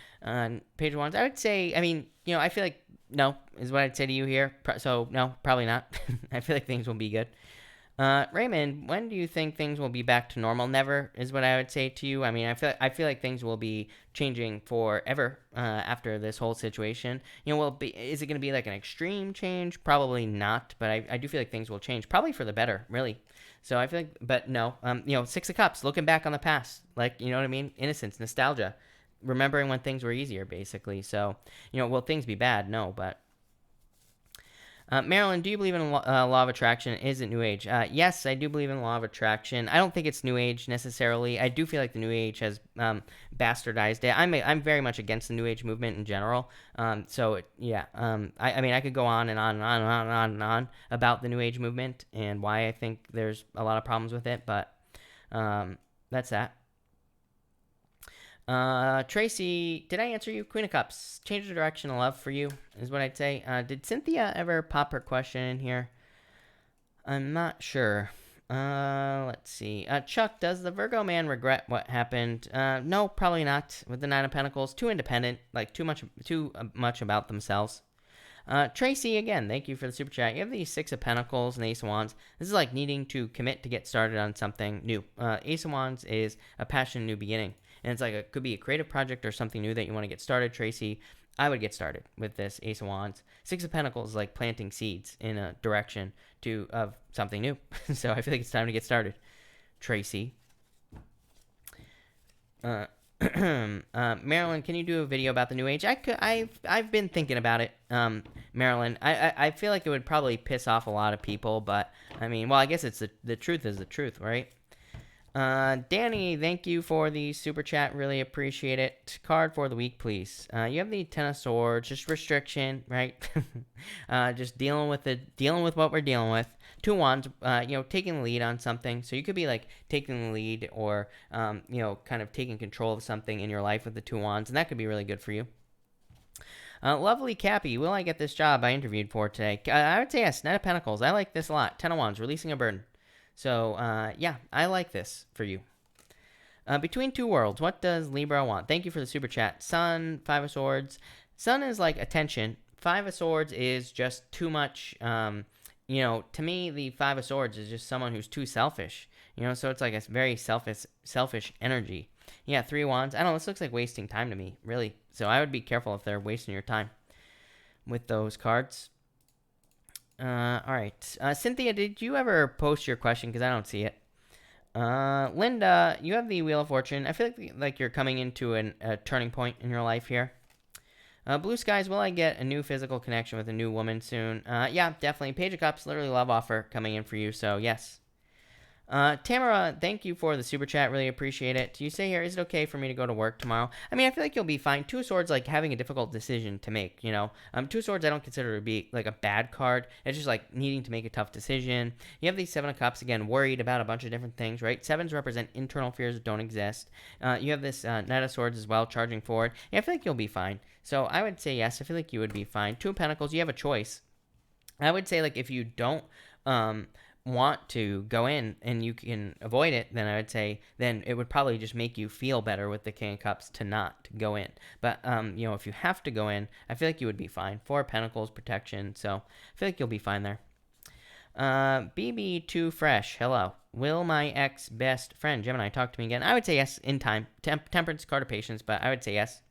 S1: Page of Wands, I would say, I feel like no is what I'd say to you here. So no, probably not. I feel like things will be good. Raymond, when do you think things will be back to normal? Never is what I would say to you. I feel like things will be changing forever after this whole situation. Is it going to be like an extreme change? Probably not, but I do feel like things will change, probably for the better, really. So I feel like, but no, 6 of Cups, looking back on the past, like, you know what I mean? Innocence, nostalgia, remembering when things were easier, basically. So, will things be bad? No, but. Marilyn, do you believe in law of attraction? Is it New Age? Yes, I do believe in law of attraction. I don't think it's New Age necessarily. I do feel like the New Age has bastardized it. I'm very much against the New Age movement in general. Yeah. I mean, I could go on and on and on and on and on and on about the New Age movement and why I think there's a lot of problems with it, but that's that. Tracy, did I answer you? Queen of Cups, change the direction of love for you is what I'd say. Did Cynthia ever pop her question in here? I'm not sure. Let's see. Chuck, does the Virgo man regret what happened? No, probably not. With the Nine of Pentacles, too independent, like too much about themselves. Tracy, again, thank you for the super chat. You have the Six of Pentacles and the Ace of Wands. This is like needing to commit to get started on something new. Ace of Wands is a passion, new beginning. And it's like it could be a creative project or something new that you want to get started, Tracy. I would get started with this Ace of Wands. Six of Pentacles is like planting seeds in a direction of something new. So I feel like it's time to get started, Tracy. Marilyn, can you do a video about the New Age? I've been thinking about it, Marilyn. I feel like it would probably piss off a lot of people, but I mean, well, I guess it's the truth is the truth, right? Danny, thank you for the super chat. Really appreciate it. Card for the week, please. You have the Ten of Swords, just restriction, right? Just dealing with what we're dealing with. Two Wands, taking the lead on something. So you could be like taking the lead or, kind of taking control of something in your life with the Two Wands, and that could be really good for you. Lovely Cappy, will I get this job I interviewed for today? I would say yes. Knight of Pentacles, I like this a lot. Ten of Wands, releasing a burden. So, yeah, I like this for you. Between two worlds, what does Libra want? Thank you for the super chat. Sun, Five of Swords. Sun is like attention. Five of Swords is just too much. To me, the Five of Swords is just someone who's too selfish. So it's like a very selfish energy. Yeah, Three of Wands. I don't know, this looks like wasting time to me, really. So I would be careful if they're wasting your time with those cards. All right. Cynthia, did you ever post your question? Because I don't see it. Linda, you have the Wheel of Fortune. I feel like you're coming into a turning point in your life here. Blue Skies, will I get a new physical connection with a new woman soon? Yeah, definitely. Page of Cups, literally love offer coming in for you, so yes. Tamara, thank you for the super chat. Really appreciate it. You say here, is it okay for me to go to work tomorrow? I mean, I feel like you'll be fine. Two of Swords, like having a difficult decision to make, Two of Swords, I don't consider to be like a bad card. It's just like needing to make a tough decision. You have the Seven of Cups, again, worried about a bunch of different things, right? Sevens represent internal fears that don't exist. You have this Knight of Swords as well, charging forward. Yeah, I feel like you'll be fine. So I would say yes. I feel like you would be fine. Two of Pentacles, you have a choice. I would say, like, if you don't, want to go in and you can avoid it, then I would say then it would probably just make you feel better with the King of Cups to not go in. But if you have to go in, I feel like you would be fine. Four of Pentacles, protection, so I feel like you'll be fine there. BB2 Fresh, hello. Will my ex best friend Gemini talk to me again? I would say yes in time. Temperance, card of patience, but I would say yes.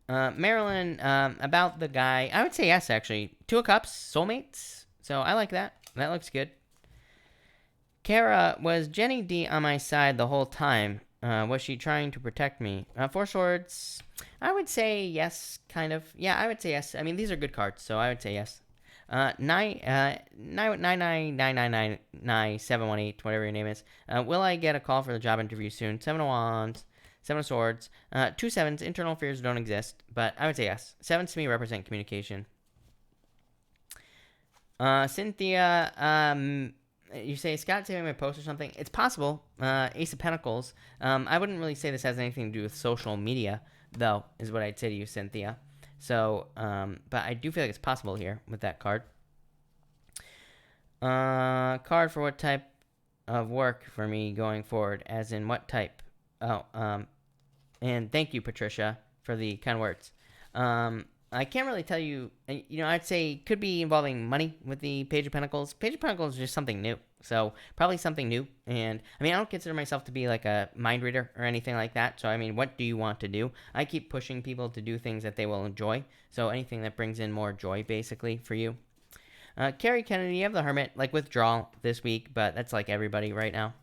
S1: Marilyn, about the guy, I would say yes, actually. Two of Cups, soulmates. So I like that. That looks good. Kara, was Jenny D on my side the whole time? Was she trying to protect me? Four Swords, I would say yes, kind of. Yeah, I would say yes. I mean, these are good cards, so I would say yes. 999999718, whatever your name is. Will I get a call for the job interview soon? Seven of Wands. Seven of Swords. Two sevens. Internal fears don't exist, but I would say yes. Sevens to me represent communication. Cynthia, you say Scott saving my post or something? It's possible. Ace of Pentacles. I wouldn't really say this has anything to do with social media, though, is what I'd say to you, Cynthia. So, but I do feel like it's possible here with that card. Card for what type of work for me going forward, as in what type? Oh, and thank you, Patricia, for the kind words. I can't really tell you, I'd say could be involving money with the Page of Pentacles. Page of Pentacles is just something new. So probably something new. And I mean, I don't consider myself to be like a mind reader or anything like that. So I mean, what do you want to do? I keep pushing people to do things that they will enjoy. So anything that brings in more joy, basically, for you. Carrie Kennedy, you have the Hermit, like withdrawal this week, but that's like everybody right now.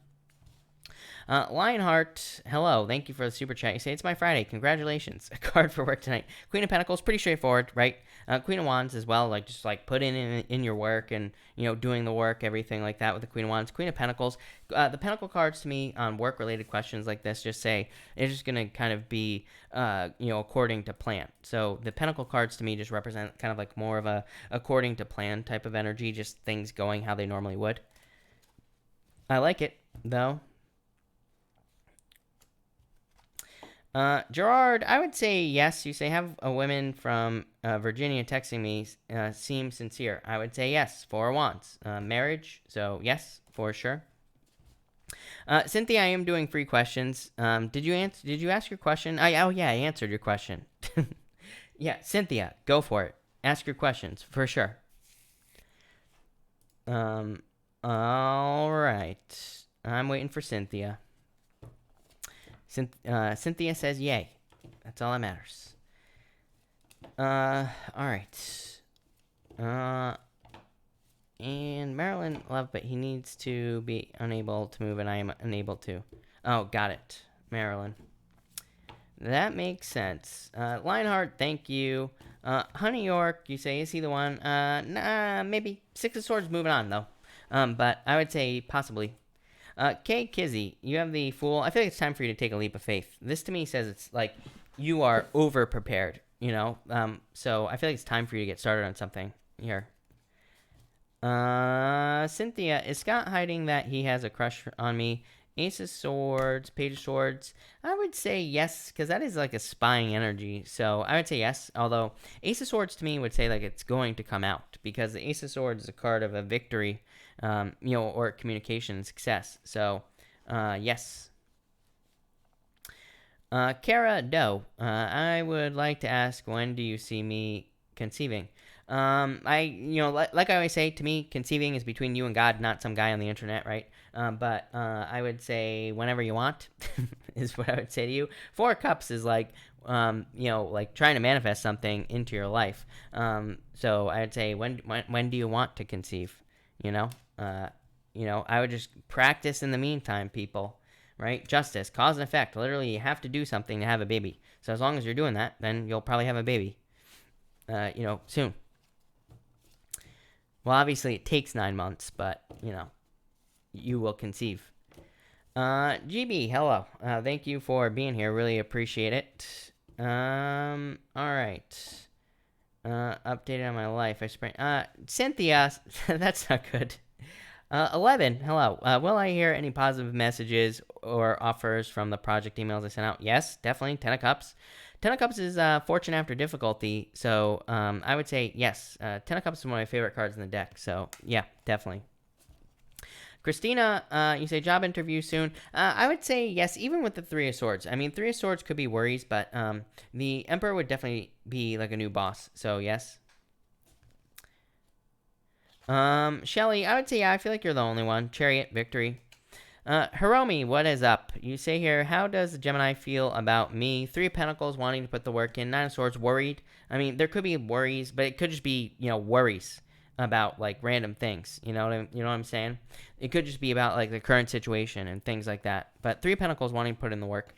S1: Lionheart, hello. Thank you for the super chat. You say, it's my Friday. Congratulations. A card for work tonight. Queen of Pentacles, pretty straightforward, right? Queen of Wands as well, like just like put in your work and, doing the work, everything like that with the Queen of Wands. Queen of Pentacles, the Pentacle cards to me on work-related questions like this just say it's just going to kind of be, according to plan. So the Pentacle cards to me just represent kind of like more of a according to plan type of energy, just things going how they normally would. I like it, though. Gerard, I would say yes. You say, have a woman from Virginia texting me seem sincere. I would say yes. Four of Wands. Marriage, so yes, for sure. Cynthia, I am doing free questions. Did you ask your question? I answered your question. Yeah, Cynthia, go for it. Ask your questions, for sure. All right. I'm waiting for Cynthia. Cynthia says yay. That's all that matters. All right. And Marilyn love, but he needs to be unable to move, and I am unable to. Oh, got it, Marilyn. That makes sense. Lionheart, thank you. Honey York, you say, is he the one? Nah, maybe. Six of Swords moving on, though. But I would say possibly. Kay Kizzy, you have the Fool. I feel like it's time for you to take a leap of faith. This to me says it's like you are over prepared, so I feel like it's time for you to get started on something here. Cynthia, is Scott hiding that he has a crush on me? Ace of Swords, Page of Swords. I would say yes, because that is like a spying energy. So I would say yes, although Ace of Swords to me would say like it's going to come out, because the Ace of Swords is a card of a victory, or communication and success. So, yes. Kara Doe, I would like to ask, when do you see me conceiving? Like I always say, to me, conceiving is between you and God, not some guy on the internet, right? But I would say whenever you want is what I would say to you. Four of Cups is like, like trying to manifest something into your life. So I would say, when do you want to conceive? I would just practice in the meantime, people, right? Justice, cause and effect. Literally, you have to do something to have a baby. So as long as you're doing that, then you'll probably have a baby, soon. Well, obviously it takes 9 months, but, you will conceive. GB, hello. Thank you for being here. Really appreciate it. All right. Updated on my life. Cynthia, that's not good. 11, hello. Will I hear any positive messages or offers from the project emails I sent out? Yes, definitely. 10 of Cups. 10 of Cups is fortune after difficulty, so I would say yes. 10 of Cups is one of my favorite cards in the deck, so yeah, definitely. Christina, you say job interview soon. I would say yes, even with the Three of Swords. I mean, Three of Swords could be worries, but the Emperor would definitely be like a new boss, so yes. Shelly, I would say yeah, I feel like you're the only one. Chariot, victory. Hiromi, what is up? You say here, how does the Gemini feel about me? Three of Pentacles, wanting to put the work in. Nine of Swords, worried. I mean, there could be worries, but it could just be, worries about like random things. You know what I'm saying? It could just be about like the current situation and things like that. But Three of Pentacles, wanting to put in the work.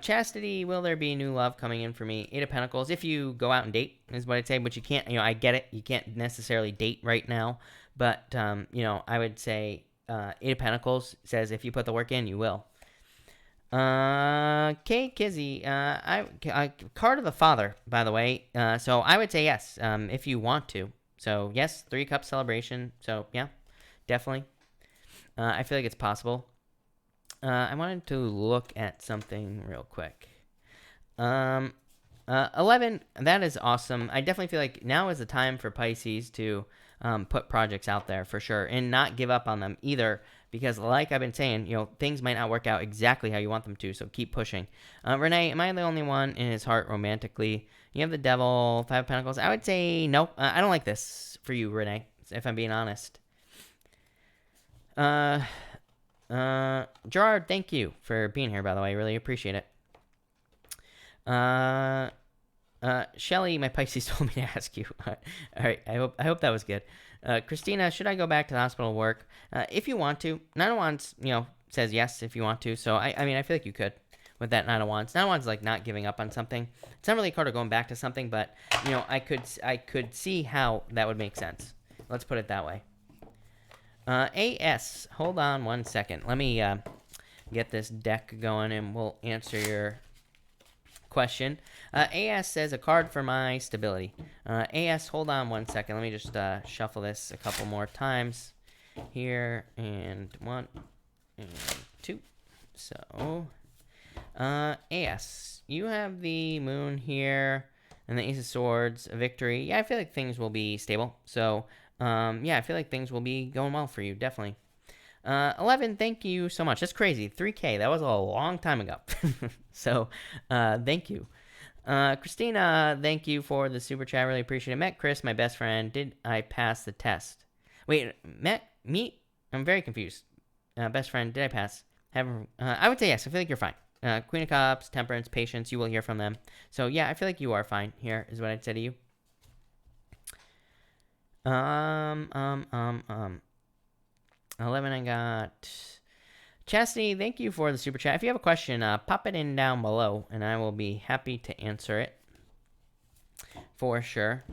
S1: Chastity, will there be new love coming in for me? Eight of Pentacles, if you go out and date, is what I'd say. But you can't, I get it. You can't necessarily date right now. But, I would say Eight of Pentacles says if you put the work in, you will. Kay Kizzy, card of the Father, by the way. So I would say yes, if you want to. So yes, 3 cup celebration. So yeah, definitely. I feel like it's possible. I wanted to look at something real quick. 11, that is awesome. I definitely feel like now is the time for Pisces to put projects out there for sure and not give up on them either, because like I've been saying, things might not work out exactly how you want them to, so keep pushing. Renee, am I the only one in his heart romantically? You have the Devil, 5 of Pentacles. I would say no. I don't like this for you, Renee, if I'm being honest. Gerard, thank you for being here, by the way. I really appreciate it. Shelly, my Pisces told me to ask you. All right, I hope that was good. Christina, should I go back to the hospital to work? If you want to. Nine of Wands, says yes if you want to. So, I mean, I feel like you could with that Nine of Wands. Nine of Wands is like not giving up on something. It's not really a card of going back to something, but, I could see how that would make sense. Let's put it that way. AS, hold on one second. Let me get this deck going and we'll answer your question. AS says a card for my stability. AS, hold on one second. Let me just shuffle this a couple more times here. And 1 and 2. So, AS, you have the moon here and the Ace of Swords, a victory. Yeah, I feel like things will be stable. So, I feel like things will be going well for you, definitely. 11, thank you so much. That's crazy. 3K, that was a long time ago. So, thank you. Christina, thank you for the super chat. Really appreciate it. Met Chris, my best friend. Did I pass the test? Wait, met me? I'm very confused. Best friend, did I pass? I would say yes. I feel like you're fine. Queen of Cups, Temperance, Patience, you will hear from them. So, yeah, I feel like you are fine here, is what I'd say to you. 11, I got Chastity, thank you for the super chat. If you have a question, pop it in down below, and I will be happy to answer it for sure.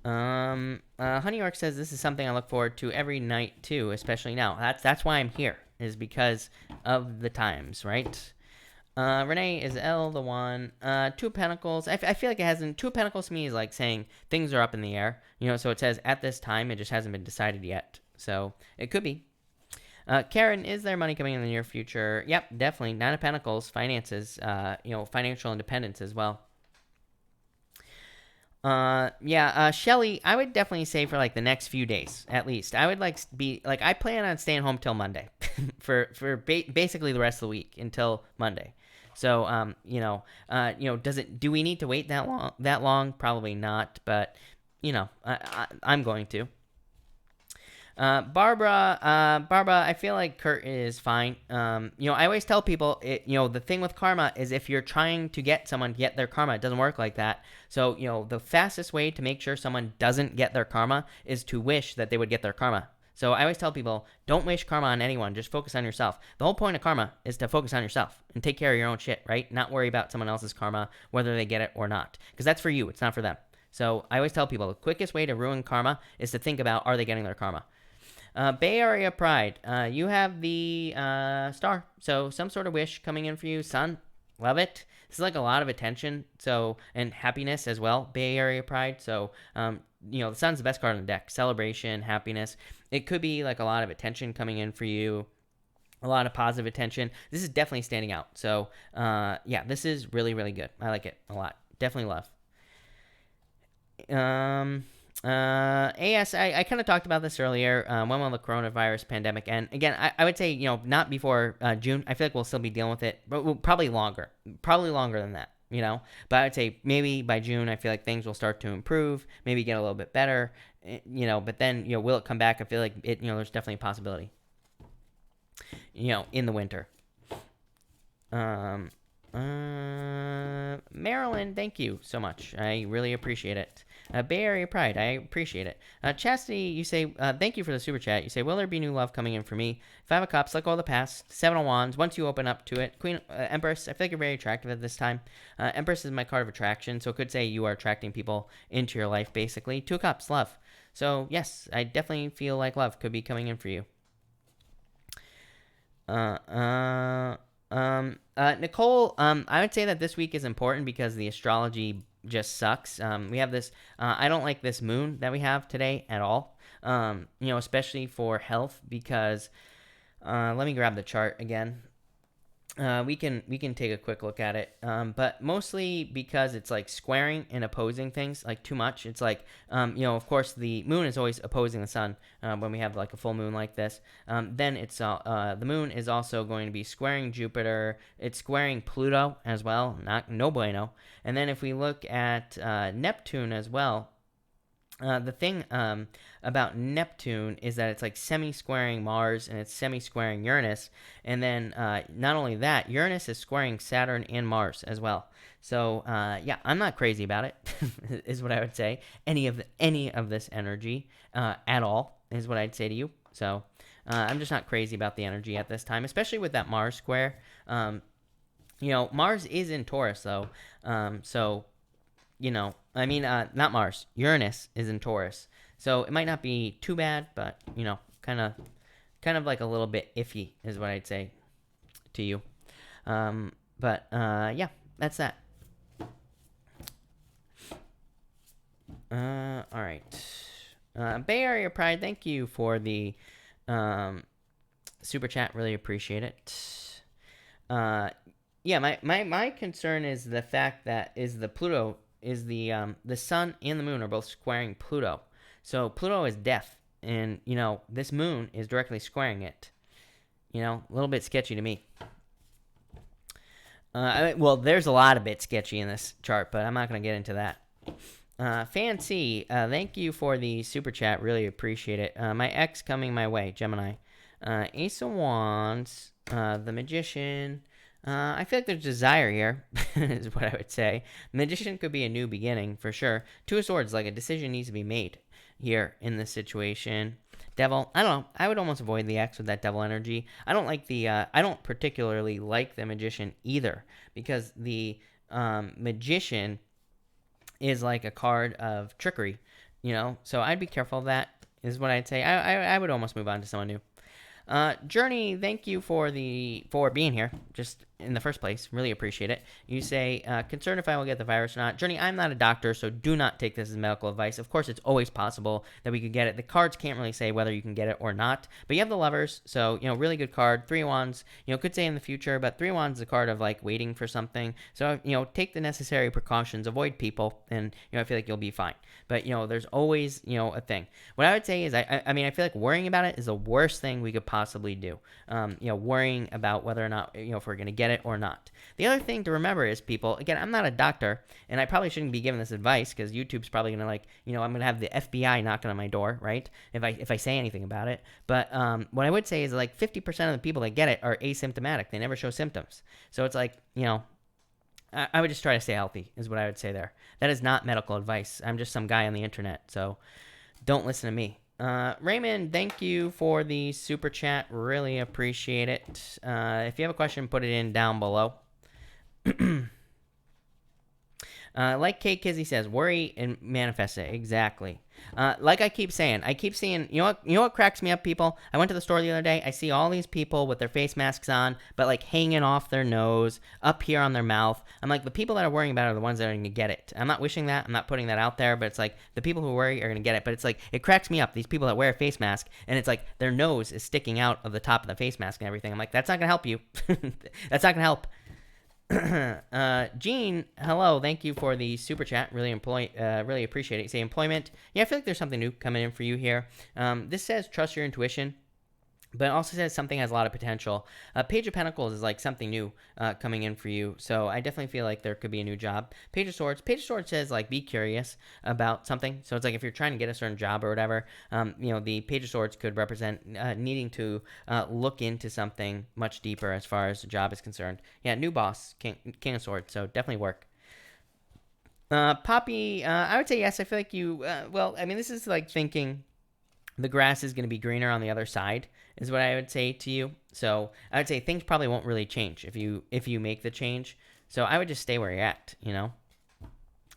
S1: Honey York says this is something I look forward to every night too, especially now. That's why I'm here, is because of the times, right? Renee is L, the one. Two of Pentacles. I feel like it hasn't. Two of Pentacles to me is like saying things are up in the air. So it says at this time, it just hasn't been decided yet. So it could be. Karen, is there money coming in the near future? Yep, definitely. Nine of Pentacles, finances, financial independence as well. Shelly, I would definitely say for like the next few days, at least. I would I plan on staying home till Monday for basically the rest of the week until Monday. So, do we need to wait that long? Probably not, but I'm going to. Barbara, I feel like Kurt is fine. I always tell people, the thing with karma is if you're trying to get someone to get their karma, it doesn't work like that. So, the fastest way to make sure someone doesn't get their karma is to wish that they would get their karma. So I always tell people, don't wish karma on anyone. Just focus on yourself. The whole point of karma is to focus on yourself and take care of your own shit, right? Not worry about someone else's karma, whether they get it or not. Because that's for you. It's not for them. So I always tell people the quickest way to ruin karma is to think about, are they getting their karma? Bay Area Pride, you have the star. So some sort of wish coming in for you. Sun, love it. This is like a lot of attention, and happiness as well. Bay Area Pride. So, the sun's the best card on the deck. Celebration, happiness. It could be like a lot of attention coming in for you. A lot of positive attention. This is definitely standing out. So, this is really, really good. I like it a lot. Definitely love. AS, I kind of talked about this earlier. When will the coronavirus pandemic end? Again, I would say, not before June. I feel like we'll still be dealing with it, but probably longer than that, But I would say maybe by June, I feel like things will start to improve, maybe get a little bit better, but then, will it come back? I feel like it, there's definitely a possibility, in the winter. Marilyn, thank you so much. I really appreciate it. Bay Area Pride, I appreciate it. Chastity, you say, thank you for the super chat. You say, will there be new love coming in for me? Five of Cups, let go of the past. Seven of Wands, once you open up to it. Queen, Empress, I feel like you're very attractive at this time. Empress is my card of attraction, so it could say you are attracting people into your life, basically. Two of Cups, love. So, yes, I definitely feel like love could be coming in for you. Nicole, I would say that this week is important because the astrology just sucks. We have this, I don't like this moon that we have today at all, especially for health because, let me grab the chart again. We can take a quick look at it, but mostly because it's like squaring and opposing things like too much. It's like, of course the moon is always opposing the sun when we have like a full moon like this. Then it's the moon is also going to be squaring Jupiter. It's squaring Pluto as well. No bueno. And then if we look at Neptune as well, The thing about Neptune is that it's like semi-squaring Mars and it's semi-squaring Uranus, and then not only that, Uranus is squaring Saturn and Mars as well. So yeah, I'm not crazy about it, is what I would say. Any of this energy at all is what I'd say to you. So I'm just not crazy about the energy at this time, especially with that Mars square. Mars is in Taurus though, so not Mars. Uranus is in Taurus, so it might not be too bad, but kind of like a little bit iffy is what I'd say to you. Yeah, that's that. All right. Bay Area Pride, thank you for the super chat. Really appreciate it. Yeah, my concern is the fact that is the Pluto is the sun and the moon are both squaring Pluto. So Pluto is death, and this moon is directly squaring it. A little bit sketchy to me. Well, there's a lot of bit sketchy in this chart, but I'm not going to get into that. Fancy, thank you for the super chat. Really appreciate it. My ex coming my way, Gemini. Ace of Wands, the Magician. I feel like there's desire here, is what I would say. Magician could be a new beginning, for sure. Two of Swords, like a decision needs to be made here in this situation. Devil, I don't know. I would almost avoid the X with that devil energy. I don't particularly like the Magician either, because the Magician is like a card of trickery, So I'd be careful of that, is what I'd say. I would almost move on to someone new. Journey, thank you for being here, just in the first place. Really appreciate it. You say, concerned if I will get the virus or not. Journey, I'm not a doctor, so do not take this as medical advice. Of course, it's always possible that we could get it. The cards can't really say whether you can get it or not, but you have the Lovers, so, really good card. Three of Wands, could say in the future, but Three of Wands is a card of, like, waiting for something. So, take the necessary precautions, avoid people, and, I feel like you'll be fine. But, there's always, a thing. What I would say is, I mean, I feel like worrying about it is the worst thing we could possibly do. Worrying about whether or not, if we're going to get it or not. The other thing to remember is, people, again, I'm not a doctor, and I probably shouldn't be giving this advice, because YouTube's probably going to, I'm going to have the FBI knocking on my door, right? If I say anything about it. But what I would say is, like, 50% of the people that get it are asymptomatic. They never show symptoms. So it's like, I would just try to stay healthy, is what I would say there. That is not medical advice. I'm just some guy on the internet, so don't listen to me. Raymond, thank you for the super chat. Really appreciate it. If you have a question, put it in down below. Like Kate Kizzy says, worry and manifest it. Exactly. Like I keep saying, you know what cracks me up, people? I went to the store the other day. I see all these people with their face masks on, but like hanging off their nose, up here on their mouth. I'm like, the people that are worrying about it are the ones that are going to get it. I'm not wishing that. I'm not putting that out there, but it's like the people who worry are going to get it. But it's like, it cracks me up. These people that wear a face mask, and it's like their nose is sticking out of the top of the face mask and everything. I'm like, that's not going to help you. That's not going to help. Gene, hello. Thank you for the super chat. Really appreciate it. You say employment. Yeah, I feel like there's something new coming in for you here. This says trust your intuition, but it also says something has a lot of potential. Page of Pentacles is like something new coming in for you. So I definitely feel like there could be a new job. Page of Swords. Page of Swords says like be curious about something. So it's like if you're trying to get a certain job or whatever, the Page of Swords could represent needing to look into something much deeper as far as the job is concerned. Yeah, new boss, King of Swords. So definitely work. Poppy, I would say yes. I feel like you, this is like thinking the grass is going to be greener on the other side is what I would say to you. So I would say things probably won't really change if you make the change. So I would just stay where you're at,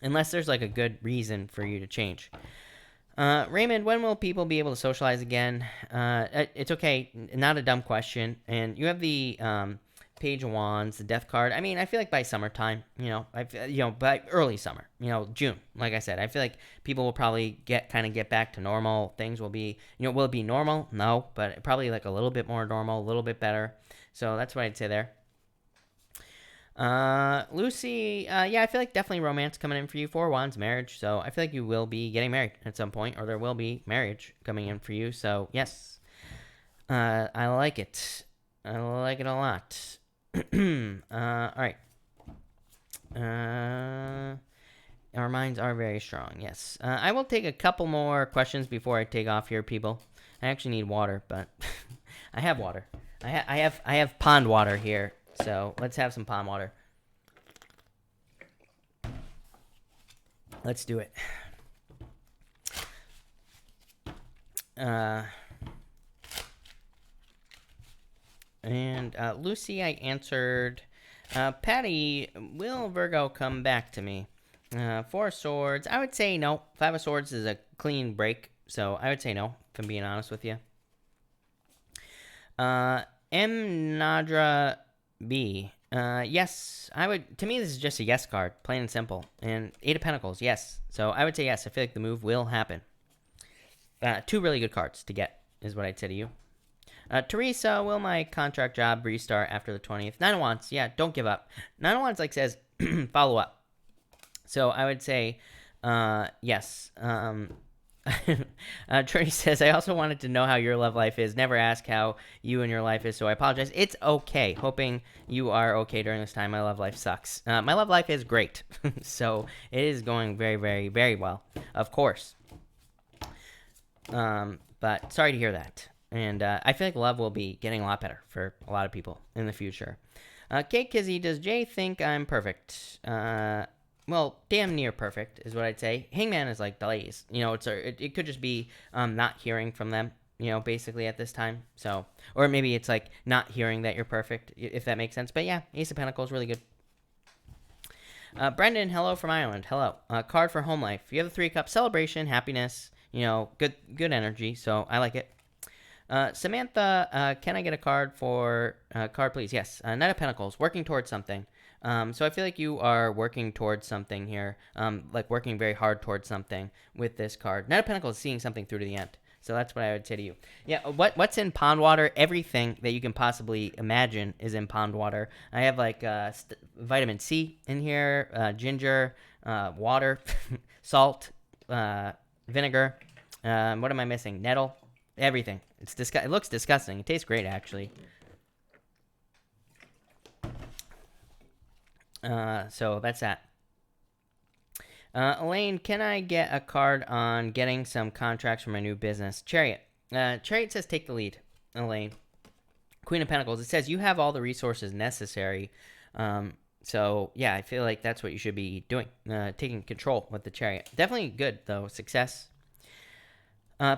S1: unless there's like a good reason for you to change. Raymond, when will people be able to socialize again? It's okay. Not a dumb question. And you have the Page of Wands, the Death card. I mean, I feel like by summertime, by early summer, June. Like I said, I feel like people will probably get back to normal. Things will be, will it be normal? No, but probably like a little bit more normal, a little bit better. So that's what I'd say there. Lucy, yeah, I feel like definitely romance coming in for you. 4 Wands, marriage. So I feel like you will be getting married at some point, or there will be marriage coming in for you. So yes, I like it. I like it a lot. All right. Our minds are very strong. Yes. I will take a couple more questions before I take off here, people. I actually need water, but I have water. I have pond water here. So let's have some pond water. Let's do it. And Lucy, I answered. Patty, will Virgo come back to me? Four of Swords. I would say no. Five of Swords is a clean break, so I would say no, if I'm being honest with you. M. Nadra B. Yes, I would. To me, this is just a yes card, plain and simple. And Eight of Pentacles, yes. So I would say yes. I feel like the move will happen. Two really good cards to get is what I'd say to you. Teresa, will my contract job restart after the 20th? Nine of Wands, yeah, don't give up. Nine of Wands, like, says follow up. So I would say yes. Trinity says, I also wanted to know how your love life is. Never ask how you and your life is, so I apologize. It's okay. Hoping you are okay during this time. My love life sucks. My love life is great. So it is going very, very, very well, of course. But sorry to hear that. And I feel like love will be getting a lot better for a lot of people in the future. Kate Kizzy, does Jay think I'm perfect? Well, damn near perfect is what I'd say. Hangman is like delays. You know, it could just be not hearing from them, you know, basically at this time. So, or maybe it's like not hearing that you're perfect, if that makes sense. But yeah, Ace of Pentacles, really good. Brendan, hello from Ireland. Hello. Card for home life. You have the Three of Cups, celebration, happiness, you know, good energy. So I like it. Samantha, can I get a card for card, please? Yes. Knight of Pentacles, working towards something. So I feel like you are working towards something here, like working very hard towards something with this card. Knight of Pentacles is seeing something through to the end. So that's what I would say to you. Yeah, what's in pond water? Everything that you can possibly imagine is in pond water. I have like vitamin C in here, ginger, water, salt, vinegar. What am I missing? Nettle. Everything. It looks disgusting. It tastes great, actually. So that's that. Elaine, can I get a card on getting some contracts for my new business? Chariot. Chariot says take the lead, Elaine. Queen of Pentacles. It says you have all the resources necessary. So, yeah, I feel like that's what you should be doing. Taking control with the Chariot. Definitely good, though. Success.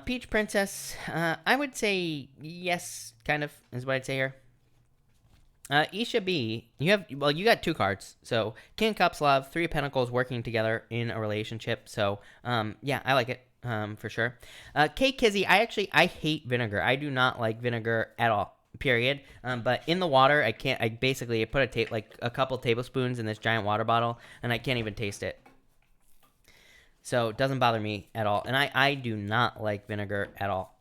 S1: Peach Princess. I would say yes, kind of, is what I'd say here. Isha B, you got two cards. So King of Cups, love, Three of Pentacles, working together in a relationship. So yeah, I like it for sure. Kate Kizzy, I hate vinegar. I do not like vinegar at all. Period. But in the water, I can't. I basically put a couple tablespoons in this giant water bottle, and I can't even taste it. So it doesn't bother me at all, and I do not like vinegar at all.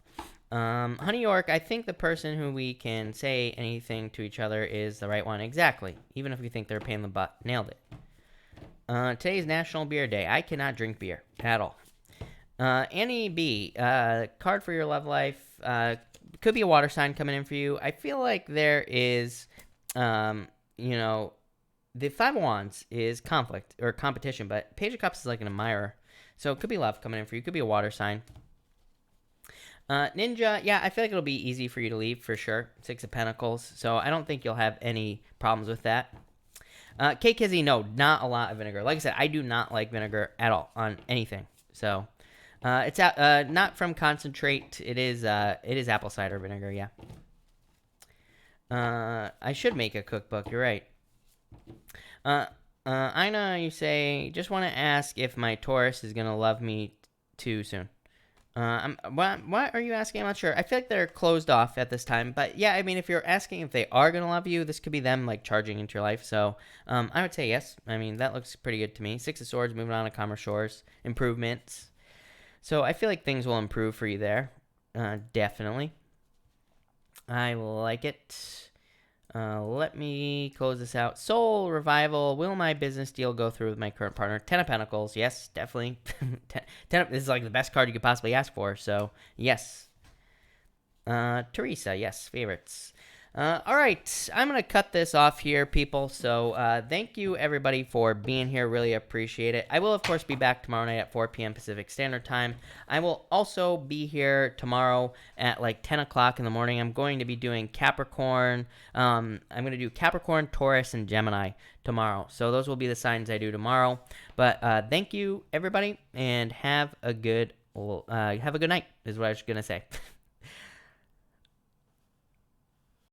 S1: Honey York, I think the person who we can say anything to each other is the right one. Exactly. Even if we think they're a pain in the butt. Nailed it. Today's National Beer Day. I cannot drink beer at all. Annie B, card for your love life. Could be a water sign coming in for you. I feel like there is, the Five of Wands is conflict or competition, but Page of Cups is like an admirer. So it could be love coming in for you. Could be a water sign. Ninja, yeah, I feel like it'll be easy for you to leave for sure. Six of Pentacles, so I don't think you'll have any problems with that. Kate Kizzy, no, not a lot of vinegar. Like I said, I do not like vinegar at all on anything. So it's not from concentrate. It is apple cider vinegar. Yeah. I should make a cookbook. You're right. Ina, you say, just want to ask if my Taurus is gonna love me too soon. What are you asking? I'm not sure. I feel like they're closed off at this time. But yeah, I mean, if you're asking if they are going to love you, this could be them like charging into your life. So I would say yes. I mean, that looks pretty good to me. Six of Swords, moving on to calmer shores, improvements. So I feel like things will improve for you there. Definitely. I like it. Let me close this out. Soul Revival. Will my business deal go through with my current partner? Ten of Pentacles. Yes, definitely. This is like the best card you could possibly ask for. So, yes. Teresa. Yes, favorites. All right, I'm gonna cut this off here, people. So thank you everybody for being here. Really appreciate it. I will of course be back tomorrow night at 4 p.m. Pacific Standard Time. I will also be here tomorrow at like 10 o'clock in the morning. I'm going to be doing Capricorn. I'm gonna do Capricorn, Taurus, and Gemini tomorrow. So those will be the signs I do tomorrow. But thank you everybody, and have a good night. Is what I was gonna say.